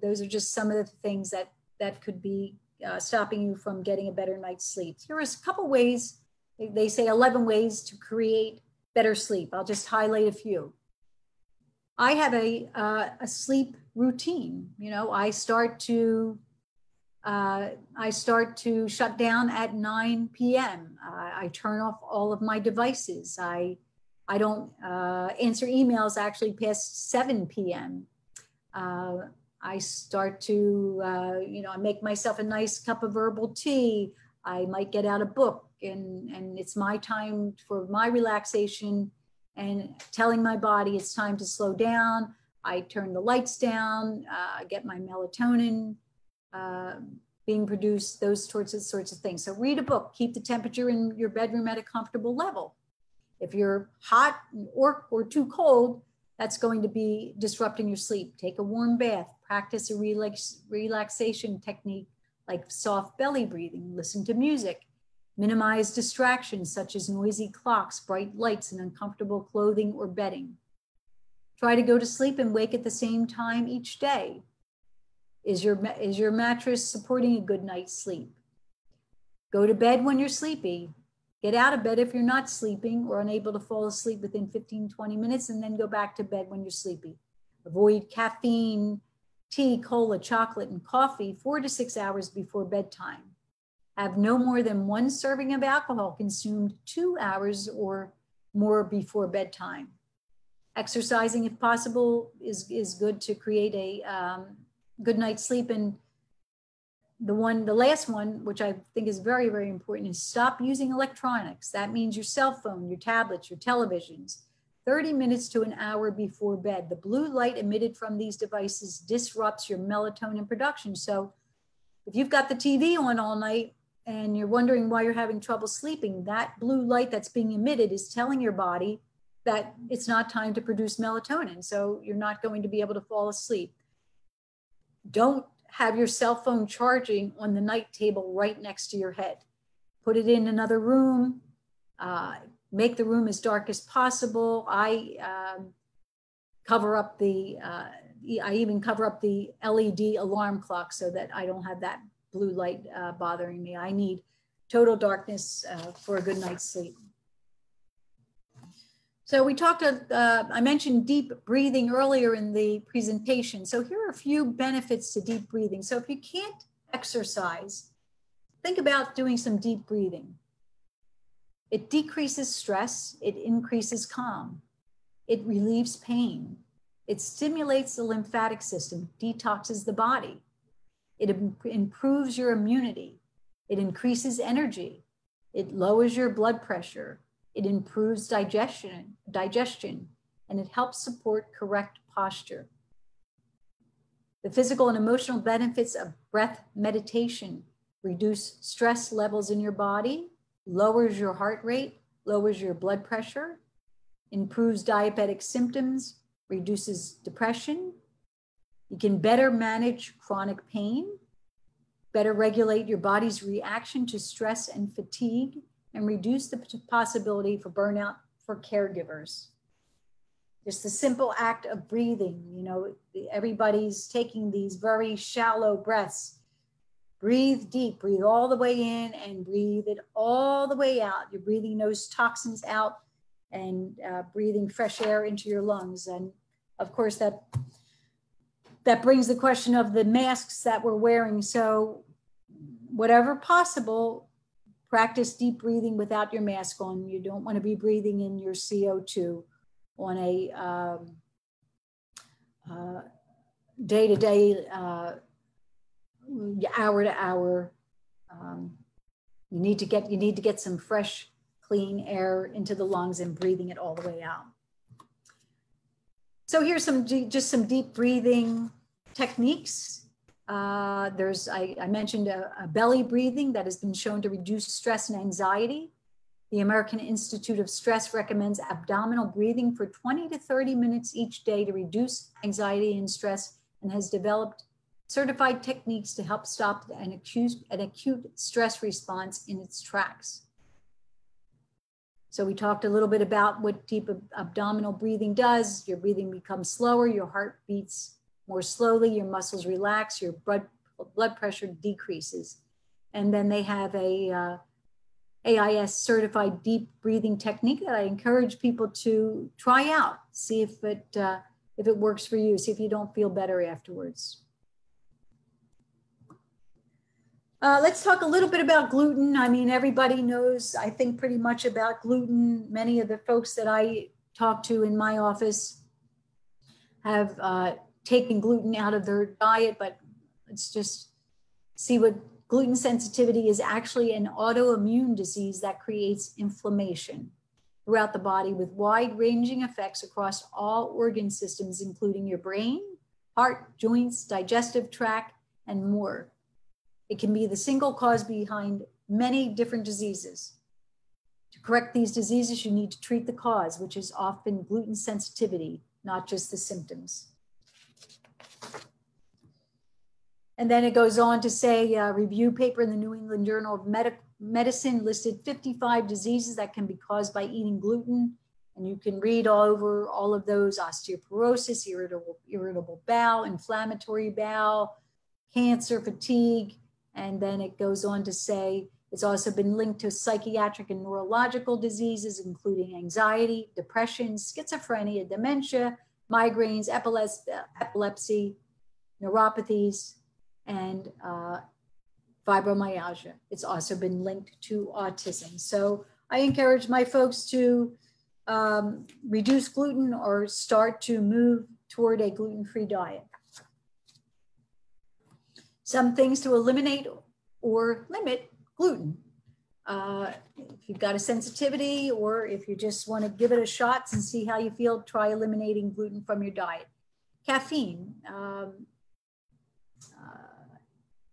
Those are just some of the things that could be stopping you from getting a better night's sleep. Here are a couple ways. They say 11 ways to create better sleep. I'll just highlight a few. I have a sleep routine. You know, I start to shut down at 9 p.m. I turn off all of my devices. I don't answer emails actually past 7 p.m. I start to, I make myself a nice cup of herbal tea. I might get out a book, and it's my time for my relaxation and telling my body it's time to slow down. I turn the lights down, get my melatonin being produced, those sorts of things. So read a book, keep the temperature in your bedroom at a comfortable level. If you're hot or too cold, that's going to be disrupting your sleep. Take a warm bath, practice a relaxation technique like soft belly breathing, listen to music, minimize distractions such as noisy clocks, bright lights, and uncomfortable clothing or bedding. Try to go to sleep and wake at the same time each day. Is your mattress supporting a good night's sleep? Go to bed when you're sleepy. Get out of bed if you're not sleeping or unable to fall asleep within 15-20 minutes, and then go back to bed when you're sleepy. Avoid caffeine, tea, cola, chocolate, and coffee 4 to 6 hours before bedtime. Have no more than 1 serving of alcohol consumed 2 hours or more before bedtime. Exercising, if possible, is good to create a good night's sleep. And the last one, which I think is very, very important, is stop using electronics. That means your cell phone, your tablets, your televisions, 30 minutes to an hour before bed. The blue light emitted from these devices disrupts your melatonin production. So if you've got the TV on all night and you're wondering why you're having trouble sleeping, that blue light that's being emitted is telling your body that it's not time to produce melatonin. So you're not going to be able to fall asleep. Don't have your cell phone charging on the night table right next to your head. Put it in another room. Make the room as dark as possible. I cover up the, I even cover up the LED alarm clock so that I don't have that blue light bothering me. I need total darkness for a good night's sleep. So we talked, I mentioned deep breathing earlier in the presentation. So here are a few benefits to deep breathing. So if you can't exercise, think about doing some deep breathing. It decreases stress, it increases calm, it relieves pain, it stimulates the lymphatic system, detoxes the body, it improves your immunity, it increases energy, it lowers your blood pressure, it improves digestion, and it helps support correct posture. The physical and emotional benefits of breath meditation reduce stress levels in your body, lowers your heart rate, lowers your blood pressure, improves diabetic symptoms, reduces depression. You can better manage chronic pain, better regulate your body's reaction to stress and fatigue, and reduce the possibility for burnout for caregivers. Just the simple act of breathing, you know, everybody's taking these very shallow breaths. Breathe deep, breathe all the way in and breathe it all the way out. You're breathing those toxins out and breathing fresh air into your lungs. And of course that brings the question of the masks that we're wearing. So whatever possible, practice deep breathing without your mask on. You don't want to be breathing in your CO2 on a day-to-day, hour to hour. You need to get some fresh, clean air into the lungs and breathing it all the way out. So here's just some deep breathing techniques. I mentioned a belly breathing that has been shown to reduce stress and anxiety. The American Institute of Stress recommends abdominal breathing for 20 to 30 minutes each day to reduce anxiety and stress, and has developed certified techniques to help stop an acute stress response in its tracks. So we talked a little bit about what deep abdominal breathing does. Your breathing becomes slower, your heart beats more slowly, your muscles relax, your blood pressure decreases. And then they have a AIS certified deep breathing technique that I encourage people to try out. See if it works for you. See if you don't feel better afterwards. Let's talk a little bit about gluten. I mean, everybody knows, I think, pretty much about gluten. Many of the folks that I talk to in my office have taken gluten out of their diet, but let's just see what gluten sensitivity is. Actually an autoimmune disease that creates inflammation throughout the body with wide-ranging effects across all organ systems, including your brain, heart, joints, digestive tract, and more. It can be the single cause behind many different diseases. To correct these diseases, you need to treat the cause, which is often gluten sensitivity, not just the symptoms. And then it goes on to say, a review paper in the New England Journal of Medicine listed 55 diseases that can be caused by eating gluten. And you can read all over all of those: osteoporosis, irritable bowel, inflammatory bowel, cancer, fatigue. And then it goes on to say it's also been linked to psychiatric and neurological diseases, including anxiety, depression, schizophrenia, dementia, migraines, epilepsy, neuropathies, and fibromyalgia. It's also been linked to autism. So I encourage my folks to reduce gluten or start to move toward a gluten-free diet. Some things to eliminate or limit gluten. If you've got a sensitivity, or if you just want to give it a shot and see how you feel, try eliminating gluten from your diet. Caffeine.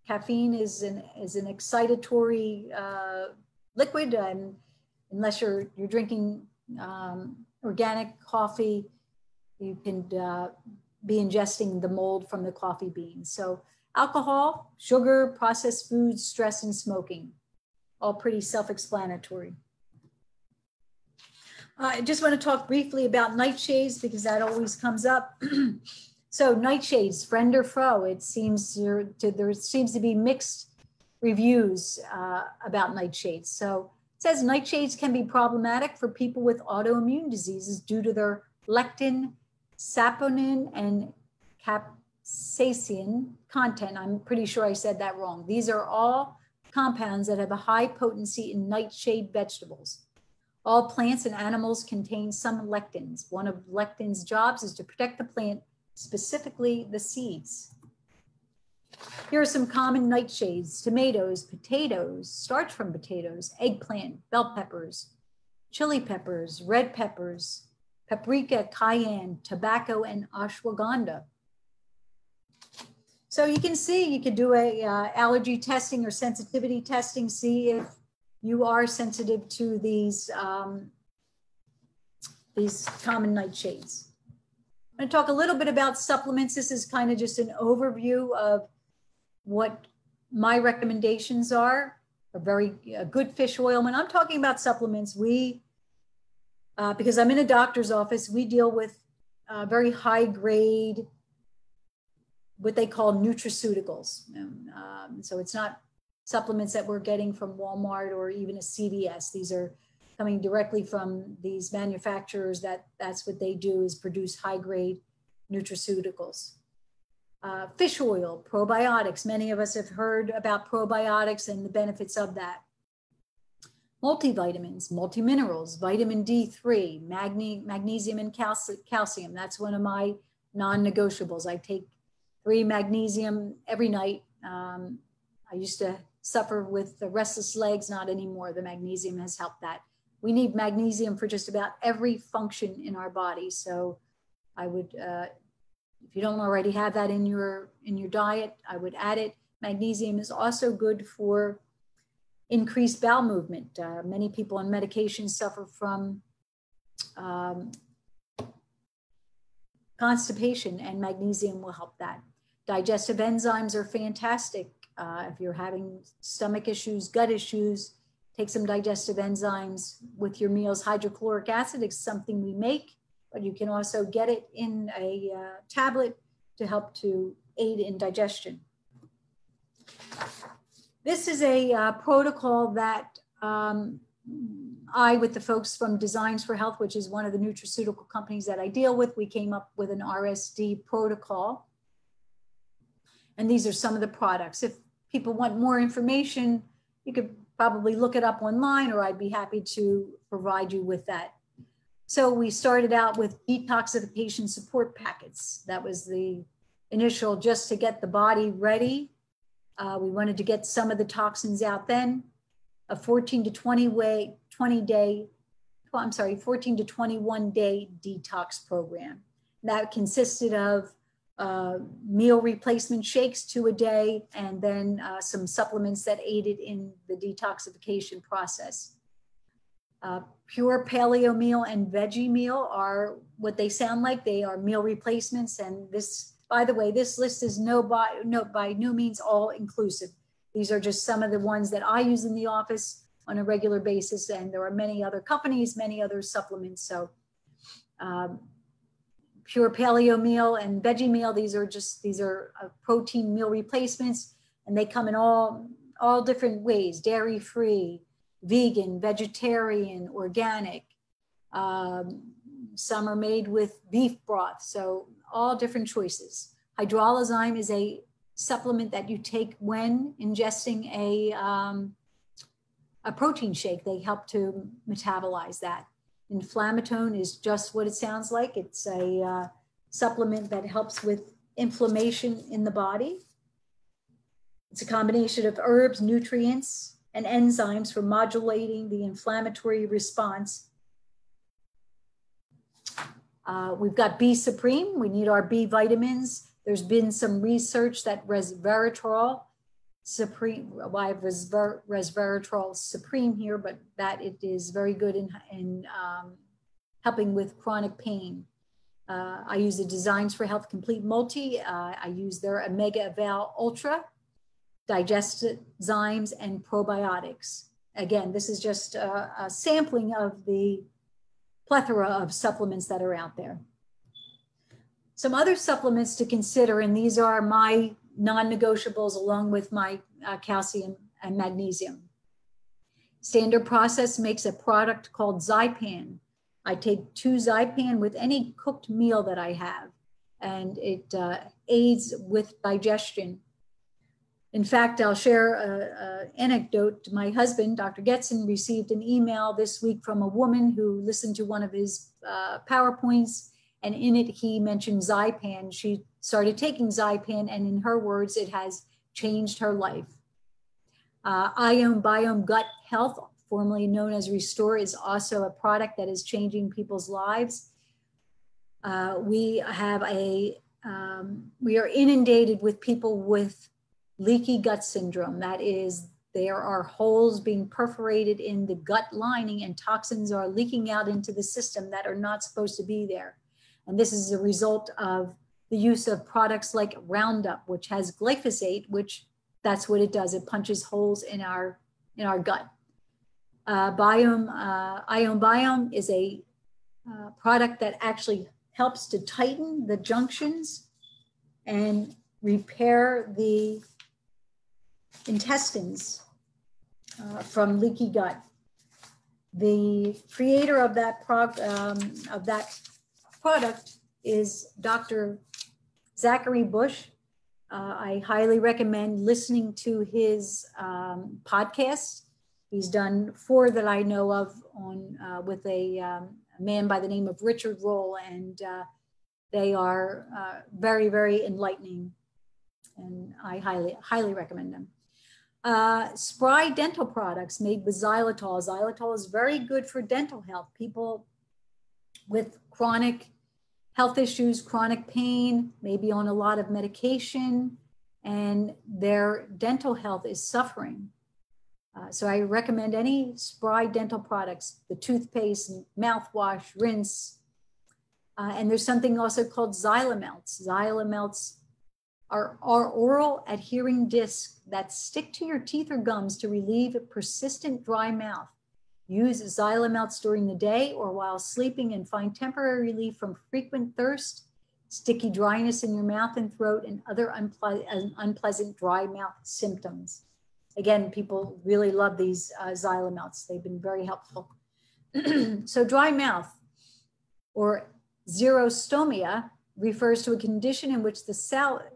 Caffeine is an excitatory liquid, and unless you're drinking organic coffee, you can be ingesting the mold from the coffee beans. So alcohol, sugar, processed foods, stress, and smoking, all pretty self-explanatory. I just want to talk briefly about nightshades because that always comes up. So nightshades, friend or foe? There seems to be mixed reviews about nightshades. So it says nightshades can be problematic for people with autoimmune diseases due to their lectin, saponin, and capsaicin content. I'm pretty sure I said that wrong. These are all compounds that have a high potency in nightshade vegetables. All plants and animals contain some lectins. One of lectin's jobs is to protect the plant, specifically the seeds. Here are some common nightshades: tomatoes, potatoes, starch from potatoes, eggplant, bell peppers, chili peppers, red peppers, paprika, cayenne, tobacco, and ashwagandha. So you can see, you could do a allergy testing or sensitivity testing, see if you are sensitive to these common nightshades. I'm going to talk a little bit about supplements. This is kind of just an overview of what my recommendations are. A good fish oil. When I'm talking about supplements, because I'm in a doctor's office, we deal with very high grade, what they call nutraceuticals. So it's not supplements that we're getting from Walmart or even a CVS. These are coming directly from these manufacturers. That's what they do, is produce high grade nutraceuticals. Fish oil, probiotics. Many of us have heard about probiotics and the benefits of that. Multivitamins, multiminerals, vitamin D3, magnesium and calcium. That's one of my non-negotiables. I take 3 magnesium every night. I used to suffer with the restless legs, not anymore. The magnesium has helped that. We need magnesium for just about every function in our body. So I would, if you don't already have that in your diet, I would add it. Magnesium is also good for increased bowel movement. Many people on medication suffer from constipation, and magnesium will help that. Digestive enzymes are fantastic. If you're having stomach issues, gut issues, take some digestive enzymes with your meals. Hydrochloric acid is something we make, but you can also get it in a tablet to help to aid in digestion. This is a protocol that I, with the folks from Designs for Health, which is one of the nutraceutical companies that I deal with, we came up with an RSD protocol. And these are some of the products. If people want more information, you could probably look it up online, or I'd be happy to provide you with that. So we started out with detoxification support packets. That was the initial, just to get the body ready. We wanted to get some of the toxins out then. A 14 to 21 day detox program. That consisted of meal replacement shakes, 2 a day, and then some supplements that aided in the detoxification process. Pure paleo meal and veggie meal are what they sound like. They are meal replacements. And this, by the way, this list is by no means all inclusive. These are just some of the ones that I use in the office on a regular basis. And there are many other companies, many other supplements. So pure paleo meal and veggie meal, these are protein meal replacements, and they come in all different ways: dairy-free, vegan, vegetarian, organic. Some are made with beef broth, so all different choices. Hydralazine is a supplement that you take when ingesting a protein shake. They help to metabolize that. Inflammatone is just what it sounds like. It's a supplement that helps with inflammation in the body. It's a combination of herbs, nutrients, and enzymes for modulating the inflammatory response. We've got B Supreme. We need our B vitamins. There's been some research that resveratrol Supreme, I have resveratrol Supreme here, but that it is very good in helping with chronic pain. I use the Designs for Health Complete Multi. I use their Omega Eval Ultra, Digestizymes, and probiotics. Again, this is just a sampling of the plethora of supplements that are out there. Some other supplements to consider, and these are my non-negotiables along with my calcium and magnesium. Standard Process makes a product called Zypan. I take 2 Zypan with any cooked meal that I have, and it aids with digestion. In fact, I'll share an anecdote. My husband, Dr. Getson, received an email this week from a woman who listened to one of his PowerPoints, and in it, he mentioned Zypan. She started taking Zypan, and in her words, it has changed her life. Ion Biome Gut Health, formerly known as Restore, is also a product that is changing people's lives. We are inundated with people with leaky gut syndrome. That is, there are holes being perforated in the gut lining, and toxins are leaking out into the system that are not supposed to be there. And this is a result of the use of products like Roundup, which has glyphosate, which that's what it does. It punches holes in our gut. Ion Biome is a product that actually helps to tighten the junctions and repair the intestines from leaky gut. The creator of that product is Dr. Zachary Bush. I highly recommend listening to his podcast. He's done 4 that I know of on with a man by the name of Richard Roll, and they are very, very enlightening, and I highly recommend them. Spry dental products made with xylitol. Xylitol is very good for dental health. People with chronic health issues, chronic pain, maybe on a lot of medication, and their dental health is suffering. So I recommend any Spry dental products, the toothpaste, mouthwash, rinse. And there's something also called Xylamelts. Xylamelts are oral adhering discs that stick to your teeth or gums to relieve a persistent dry mouth. Use Xylamelts during the day or while sleeping and find temporary relief from frequent thirst, sticky dryness in your mouth and throat, and other unpleasant dry mouth symptoms. again, people really love these xylem melts. They've been very helpful. So dry mouth or xerostomia refers to a condition in which the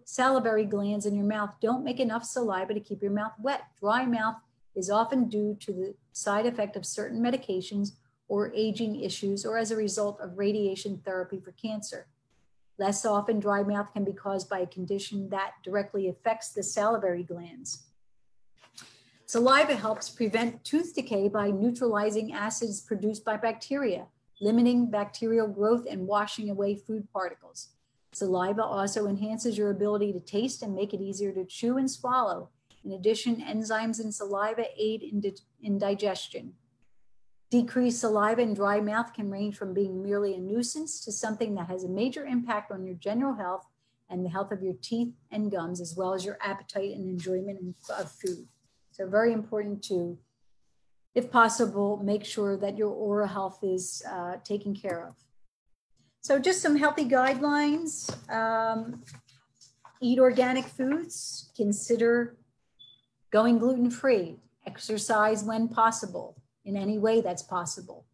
salivary glands in your mouth don't make enough saliva to keep your mouth wet. Dry mouth is often due to the side effect of certain medications or aging issues, or as a result of radiation therapy for cancer. Less often, dry mouth can be caused by a condition that directly affects the salivary glands. Saliva helps prevent tooth decay by neutralizing acids produced by bacteria, limiting bacterial growth and washing away food particles. Saliva also enhances your ability to taste and make it easier to chew and swallow. In addition, enzymes in saliva aid in digestion. Decreased saliva and dry mouth can range from being merely a nuisance to something that has a major impact on your general health and the health of your teeth and gums, as well as your appetite and enjoyment of food. So very important to, if possible, make sure that your oral health is taken care of. So just some healthy guidelines. Eat organic foods, consider going gluten-free, exercise when possible, in any way that's possible.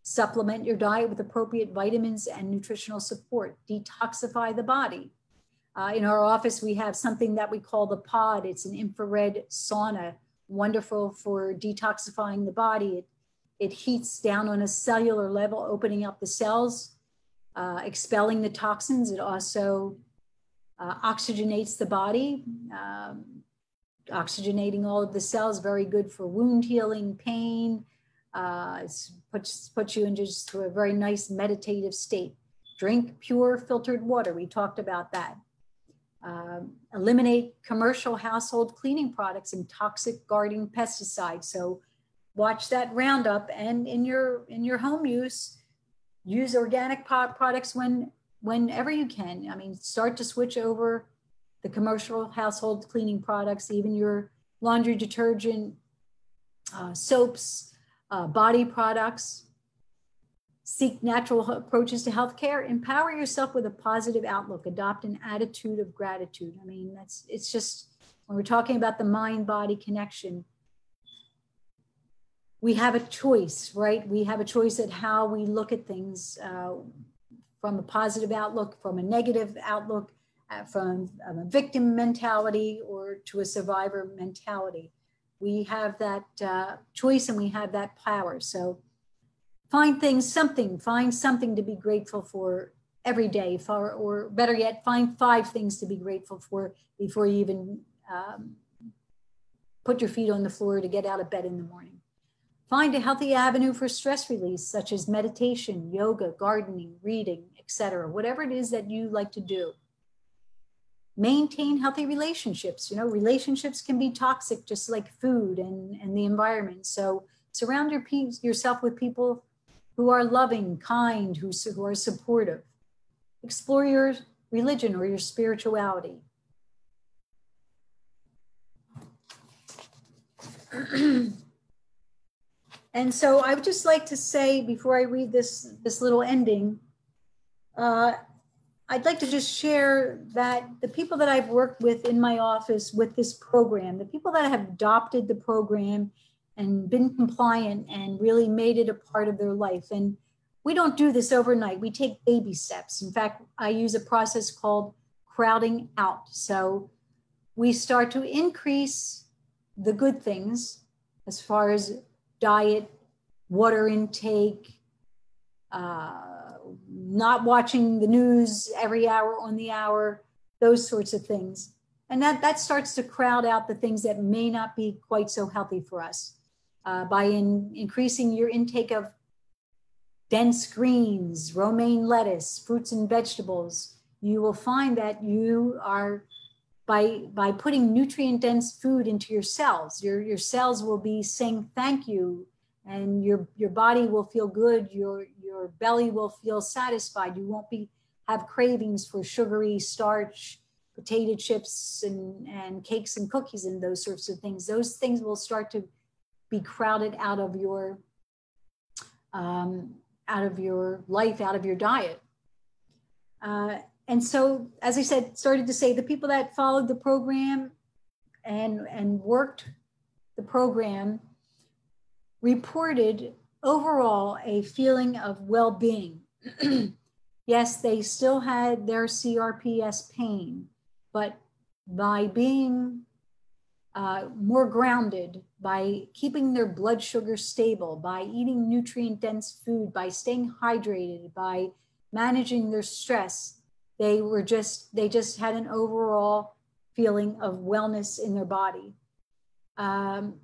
Supplement your diet with appropriate vitamins and nutritional support. Detoxify the body. In our office, we have something that we call the pod. It's an infrared sauna, wonderful for detoxifying the body. It heats down on a cellular level, opening up the cells, expelling the toxins. It also oxygenates the body. Oxygenating all of the cells, very good for wound healing, pain. Puts you into just a very nice meditative state. Drink pure filtered water. We talked about that. Eliminate commercial household cleaning products and toxic garden pesticides. So watch that Roundup, and in your home use organic products whenever you can. I mean, start to switch over the commercial household cleaning products, even your laundry detergent, soaps, body products. Seek natural approaches to healthcare. Empower yourself with a positive outlook. Adopt an attitude of gratitude. I mean, it's just, when we're talking about the mind-body connection, we have a choice, right? We have a choice at how we look at things, from a positive outlook, from a negative outlook, from a victim mentality or to a survivor mentality. We have that choice and we have that power. So find something to be grateful for every day, or better yet, find 5 things to be grateful for before you even put your feet on the floor to get out of bed in the morning. Find a healthy avenue for stress release, such as meditation, yoga, gardening, reading, etc. Whatever it is that you like to do. Maintain healthy relationships. You know, relationships can be toxic, just like food and the environment. So surround yourself with people who are loving, kind, who are supportive. Explore your religion or your spirituality. And so I would just like to say, before I read this little ending, I'd like to just share that the people that I've worked with in my office with this program, the people that have adopted the program and been compliant and really made it a part of their life. And we don't do this overnight. We take baby steps. In fact, I use a process called crowding out. So we start to increase the good things as far as diet, water intake, not watching the news every hour on the hour, those sorts of things. And that starts to crowd out the things that may not be quite so healthy for us. By increasing your intake of dense greens, romaine lettuce, fruits and vegetables, you will find that you are, by putting nutrient-dense food into your cells will be saying thank you, and your body will feel good, your belly will feel satisfied. You won't have cravings for sugary starch, potato chips, and cakes and cookies and those sorts of things. Those things will start to be crowded out of your life, out of your diet. And so, as I said, started to say, the people that followed the program and worked the program reported overall a feeling of well-being. Yes, they still had their CRPS pain, but by being more grounded, by keeping their blood sugar stable, by eating nutrient-dense food, by staying hydrated, by managing their stress, they just had an overall feeling of wellness in their body. And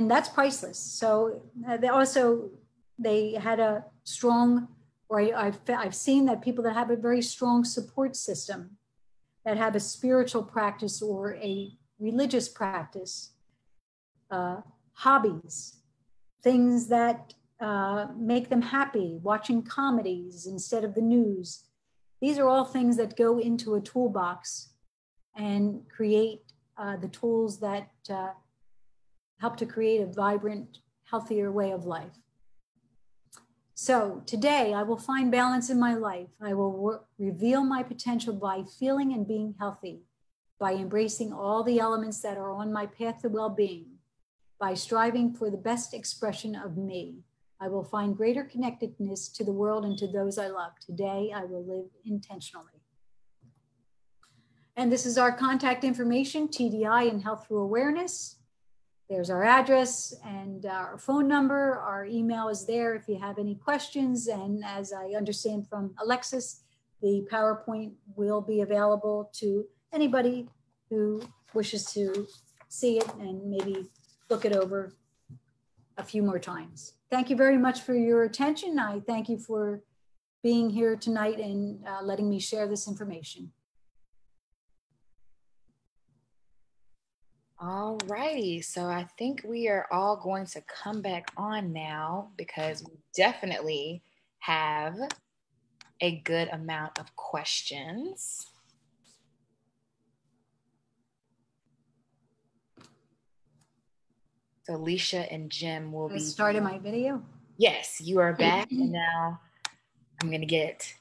that's priceless. So they had a strong, or I've seen that people that have a very strong support system, that have a spiritual practice or a religious practice, hobbies, things that make them happy, watching comedies instead of the news. These are all things that go into a toolbox and create the tools that help to create a vibrant, healthier way of life. So today I will find balance in my life. I will reveal my potential by feeling and being healthy, by embracing all the elements that are on my path to well-being, by striving for the best expression of me. I will find greater connectedness to the world and to those I love. Today I will live intentionally. And this is our contact information, TDI and Health Through Awareness. There's our address and our phone number. Our email is there if you have any questions. And as I understand from Alexis, the PowerPoint will be available to anybody who wishes to see it and maybe look it over a few more times. Thank you very much for your attention. I thank you for being here tonight and letting me share this information. All righty, so I think we are all going to come back on now because we definitely have a good amount of questions. So Liesha and Jim will be starting my video. Yes, you are back, and now I'm gonna get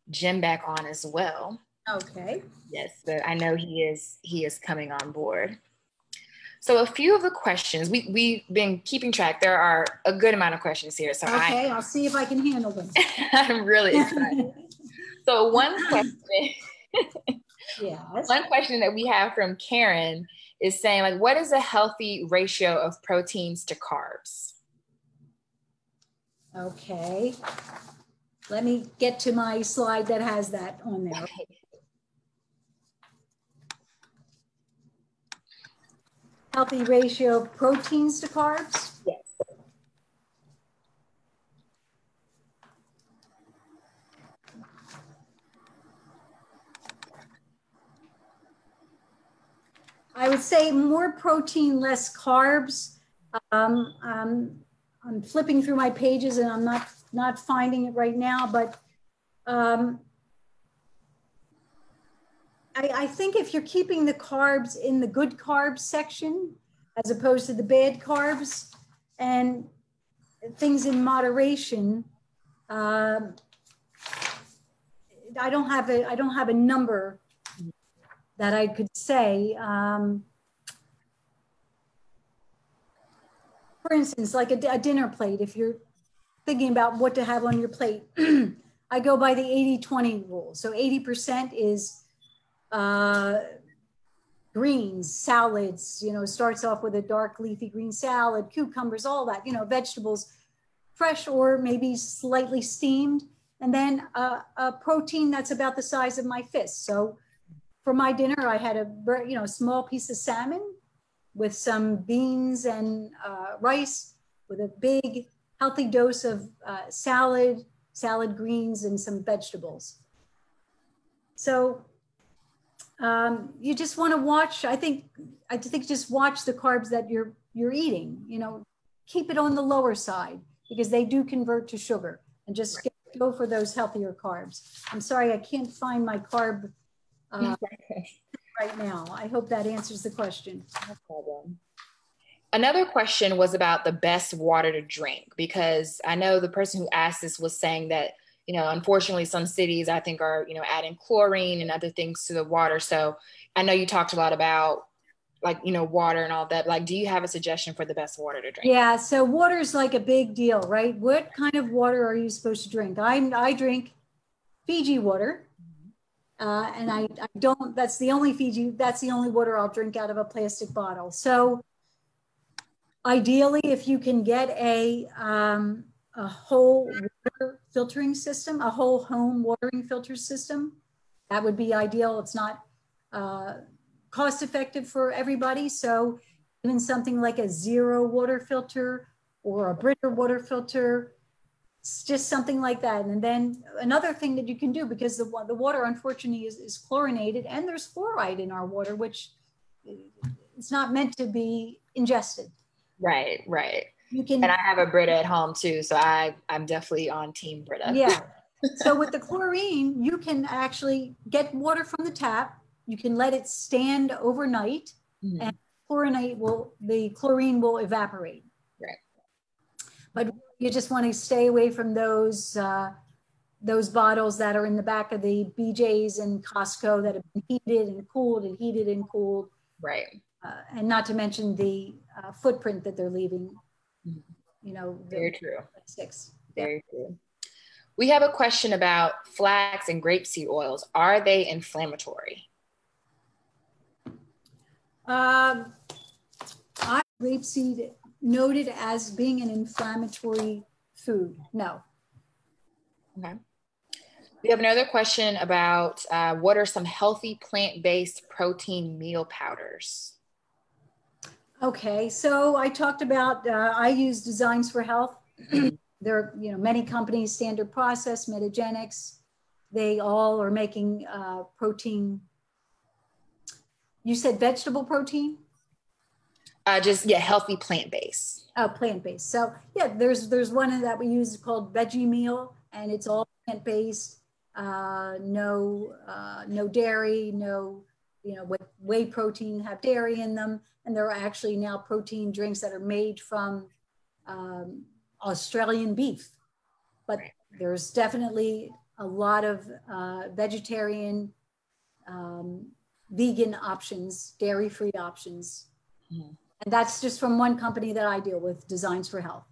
Jim back on as well. Okay. Yes, but I know he is coming on board. So a few of the questions, we've been keeping track. There are a good amount of questions here. So okay, I'll see if I can handle them. I'm really excited. So one question, yes. One question that we have from Karen is saying, like, what is a healthy ratio of proteins to carbs? Okay, let me get to my slide that has that on there. Healthy ratio of proteins to carbs? Yes. I would say more protein, less carbs. I'm flipping through my pages and I'm not finding it right now, but I think if you're keeping the carbs in the good carbs section, as opposed to the bad carbs, and things in moderation, I don't have a number that I could say. For instance, like a dinner plate, if you're thinking about what to have on your plate, I go by the 80-20 rule. So 80% is greens, salads, starts off with a dark leafy green salad, cucumbers, all that, vegetables, fresh or maybe slightly steamed. And then a protein that's about the size of my fist. So for my dinner, I had a small piece of salmon with some beans and rice, with a big healthy dose of salad greens, and some vegetables. So you just want to watch. I think just watch the carbs that you're eating. Keep it on the lower side because they do convert to sugar, and just go for those healthier carbs. I'm sorry, I can't find my carb right now. I hope that answers the question. No problem. Another question was about the best water to drink, because I know the person who asked this was saying that, unfortunately some cities I think are, adding chlorine and other things to the water. So I know you talked a lot about like, you know, water and all that. Like, do you have a suggestion for the best water to drink? Yeah, so water's like a big deal, right? What kind of water are you supposed to drink? I drink Fiji water. And I don't, that's the only water I'll drink out of a plastic bottle. So ideally, if you can get a whole water filtering system, a whole home watering filter system, that would be ideal. It's not cost effective for everybody. So even something like a zero water filter or a Brita water filter, it's just something like that. And then another thing that you can do, because the water unfortunately is chlorinated, and there's fluoride in our water, which it's not meant to be ingested. Right, right. You can, and I have a Brita at home too, so I'm definitely on Team Brita. Yeah. So with the chlorine, you can actually get water from the tap. You can let it stand overnight, and the chlorine will evaporate. Right. But you just want to stay away from those bottles that are in the back of the BJ's and Costco that have been heated and cooled and heated and cooled. Right. And not to mention the footprint that they're leaving. You know, very true. Plastics. Very true. We have a question about flax and grapeseed oils. Are they inflammatory? Grapeseed noted as being an inflammatory food. No. Okay. We have another question about what are some healthy plant-based protein meal powders? Okay, so I talked about, I use Designs for Health. There are, you know, many companies, Standard Process, Metagenics, they all are making protein. You said vegetable protein? Healthy plant-based. Oh, plant-based. So yeah, there's one that we use called Veggie Meal, and it's all plant-based, no dairy, no, you know, whey protein have dairy in them. And there are actually now protein drinks that are made from Australian beef. But there's definitely a lot of vegetarian, vegan options, dairy-free options. And that's just from one company that I deal with, Designs for Health.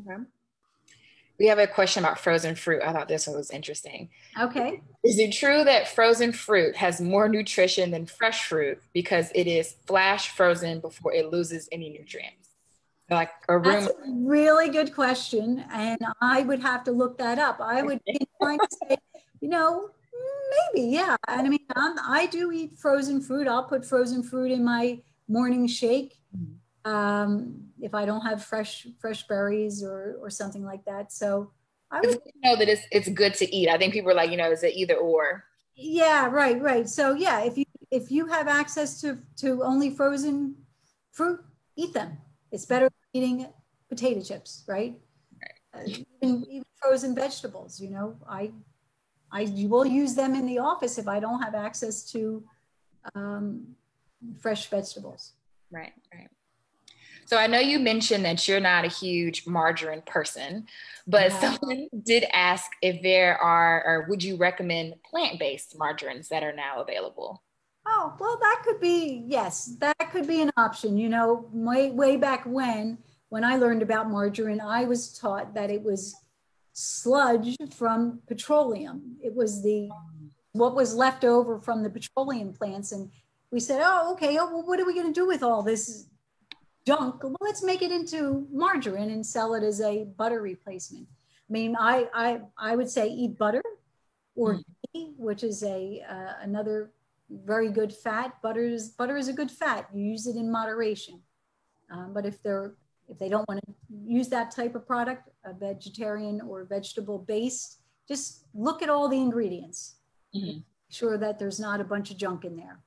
Okay. We have a question about frozen fruit. I thought this one was interesting. Okay. Is it true that frozen fruit has more nutrition than fresh fruit because it is flash frozen before it loses any nutrients? Like a room. That's a really good question, and I would have to look that up. I would be inclined to say, you know, maybe, yeah. And I mean, I do eat frozen fruit. I'll put frozen fruit in my morning shake. If I don't have fresh berries or something like that. So I would know that it's good to eat. I think people are like, you know, is it either or? Yeah, right. So yeah, if you have access to only frozen fruit, eat them. It's better than eating potato chips, right? Even frozen vegetables, you know, I will use them in the office if I don't have access to fresh vegetables. Right. So I know you mentioned that you're not a huge margarine person, but someone did ask if there are, or would you recommend plant-based margarines that are now available? Oh, well, that could be, yes, that could be an option. You know, way back when I learned about margarine, I was taught that it was sludge from petroleum. It was what was left over from the petroleum plants. And we said, oh, okay, well, what are we going to do with all this junk? Well, let's make it into margarine and sell it as a butter replacement. I mean, I would say eat butter or ghee, which is another very good fat. Butter is a good fat. You use it in moderation. But if they don't want to use that type of product, a vegetarian or vegetable based, just look at all the ingredients. Make sure that there's not a bunch of junk in there.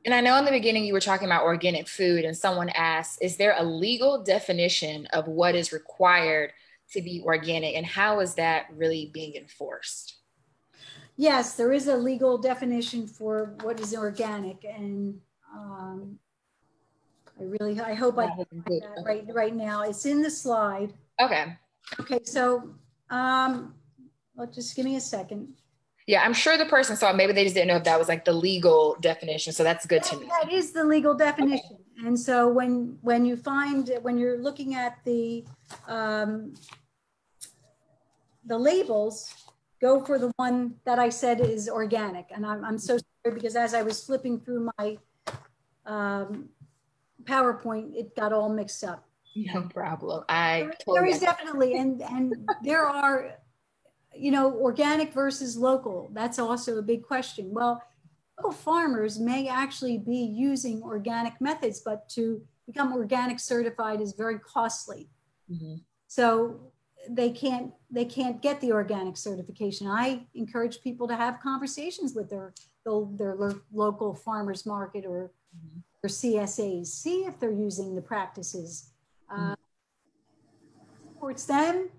And I know in the beginning you were talking about organic food, and someone asked, is there a legal definition of what is required to be organic, and how is that really being enforced? Yes, there is a legal definition for what is organic, and I hope I can find that right now. It's in the slide. Okay. Okay, so just give me a second. Yeah, I'm sure the person saw it. Maybe they just didn't know if that was like the legal definition. So that's good to know. That is the legal definition. Okay. And so when you're looking at the labels, go for the one that I said is organic. And I'm so sorry because as I was flipping through my PowerPoint, it got all mixed up. No problem. There is definitely, and there are, you know, organic versus local. That's also a big question. Well, local farmers may actually be using organic methods, but to become organic certified is very costly. Mm-hmm. So they can't get the organic certification. I encourage people to have conversations with their local farmers market or their CSAs, see if they're using the practices. Supports them.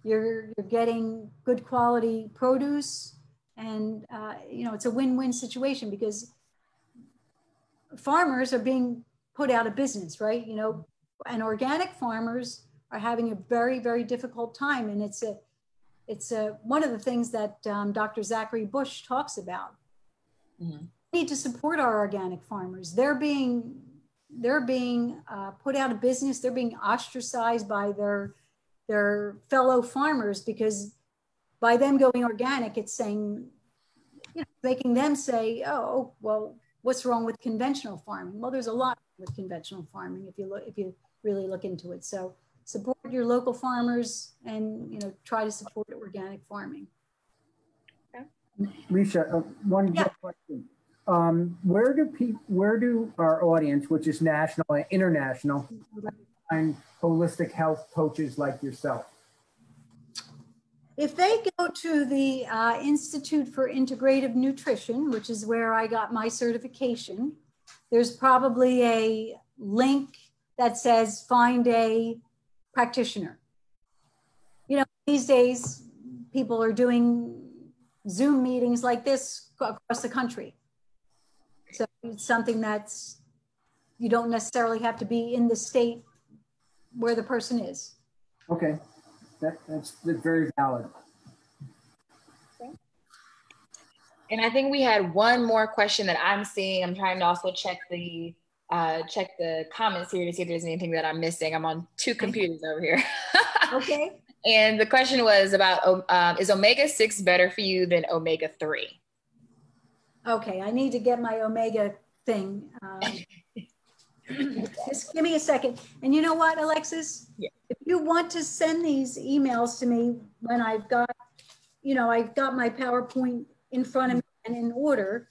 You're getting good quality produce, and you know, it's a win-win situation because farmers are being put out of business, right? You know, and organic farmers are having a very, very difficult time, and it's one of the things that Dr. Zachary Bush talks about. Mm-hmm. We need to support our organic farmers. They're being put out of business. They're being ostracized by their fellow farmers because by them going organic, it's saying, you know, making them say, oh, well, what's wrong with conventional farming? Well, there's a lot with conventional farming if you really look into it. So support your local farmers and, you know, try to support organic farming. Okay. Liesha, one question. Where do our audience, which is national and international, find holistic health coaches like yourself? If they go to the Institute for Integrative Nutrition, which is where I got my certification, there's probably a link that says find a practitioner. You know, these days people are doing Zoom meetings like this across the country. So it's something that's, you don't necessarily have to be in the state where the person is. Okay, that's very valid. Okay. And I think we had one more question that I'm seeing. I'm trying to also check the comments here to see if there's anything that I'm missing. I'm on two computers over here. Okay. And the question was about, is omega-6 better for you than omega-3? Okay, I need to get my omega thing. Just give me a second. And you know what, Alexis? Yeah. If you want to send these emails to me when I've got my PowerPoint in front of me and in order.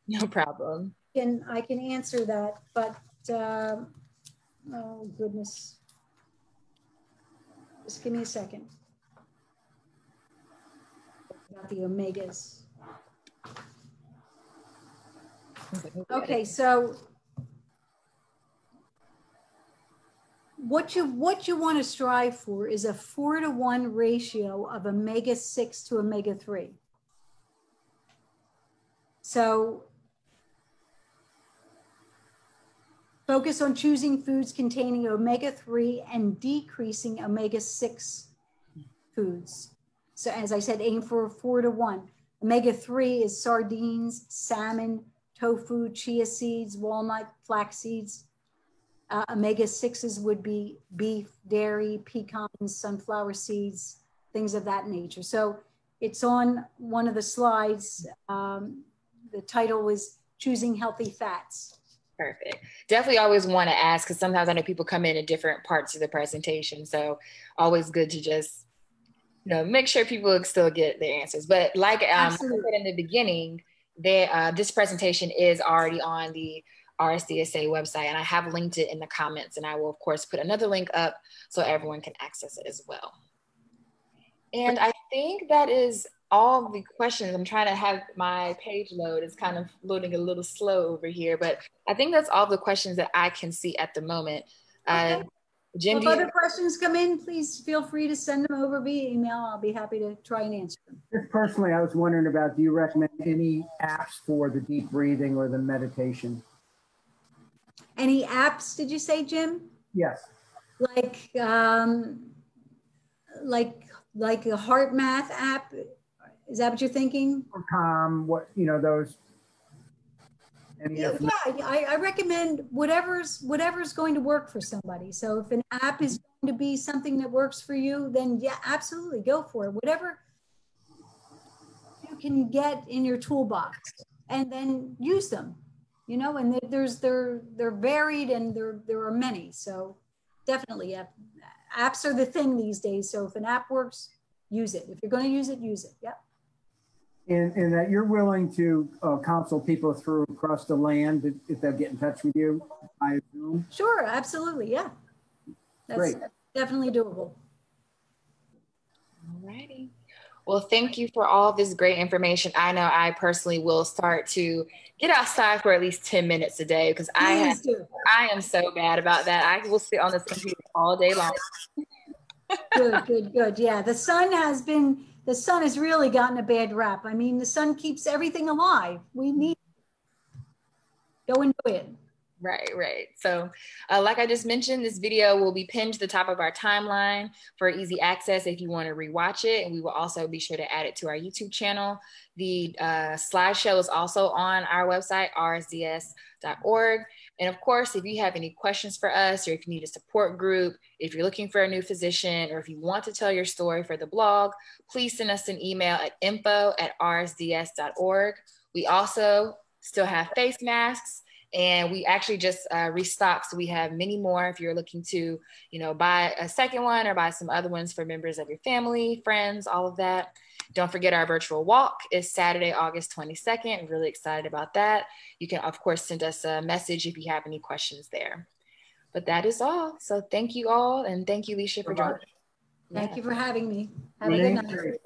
No problem. And I can answer that, but oh goodness. Just give me a second. About the omegas. Okay, so what you want to strive for is a 4-to-1 ratio of omega-6 to omega-3. So focus on choosing foods containing omega-3 and decreasing omega-6 foods. So as I said, aim for a 4-to-1. Omega-3 is sardines, salmon, tofu, chia seeds, walnut, flax seeds. Omega-6s would be beef, dairy, pecans, sunflower seeds, things of that nature. So it's on one of the slides. The title was Choosing Healthy Fats. Perfect. Definitely always want to ask, because sometimes I know people come in different parts of the presentation. So always good to just, you know, make sure people still get their answers. But like I said in the beginning, this presentation is already on the RSDSA website, and I have linked it in the comments, and I will of course put another link up so everyone can access it as well. And I think that is all the questions. I'm trying to have my page load. It's kind of loading a little slow over here, but I think that's all the questions that I can see at the moment. Okay. Jim, if other questions come in, please feel free to send them over via email. I'll be happy to try and answer them. Just personally, I was wondering about, do you recommend any apps for the deep breathing or the meditation? Any apps, did you say, Jim? Yes. Like a heart math app? Is that what you're thinking? Or calm, what, you know, those. Yeah, I recommend whatever's going to work for somebody. So if an app is going to be something that works for you, then yeah, absolutely go for it. Whatever you can get in your toolbox, and then use them. You know, and they're varied, and there are many. So definitely, apps are the thing these days. So if an app works, use it. If you're going to use it, use it. Yep. And that you're willing to counsel people through across the land if they'll get in touch with you, I assume? Sure, absolutely, yeah. That's Great. Definitely doable. All righty. Well, thank you for all this great information. I know I personally will start to get outside for at least 10 minutes a day, because I am so bad about that. I will sit on this computer all day long. Good. Yeah, the sun has really gotten a bad rap. I mean, the sun keeps everything alive. We need to go enjoy it. Right. So like I just mentioned, this video will be pinned to the top of our timeline for easy access if you want to rewatch it. And we will also be sure to add it to our YouTube channel. The slideshow is also on our website, rsds.org. And of course, if you have any questions for us, or if you need a support group, if you're looking for a new physician, or if you want to tell your story for the blog, please send us an email at info@rsds.org. We also still have face masks, and we actually just restocked. So we have many more if you're looking to, buy a second one or buy some other ones for members of your family, friends, all of that. Don't forget our virtual walk is Saturday, August 22nd. I'm really excited about that. You can, of course, send us a message if you have any questions there. But that is all. So thank you all. And thank you, Liesha, for joining. Thank you for having me. Have a good night.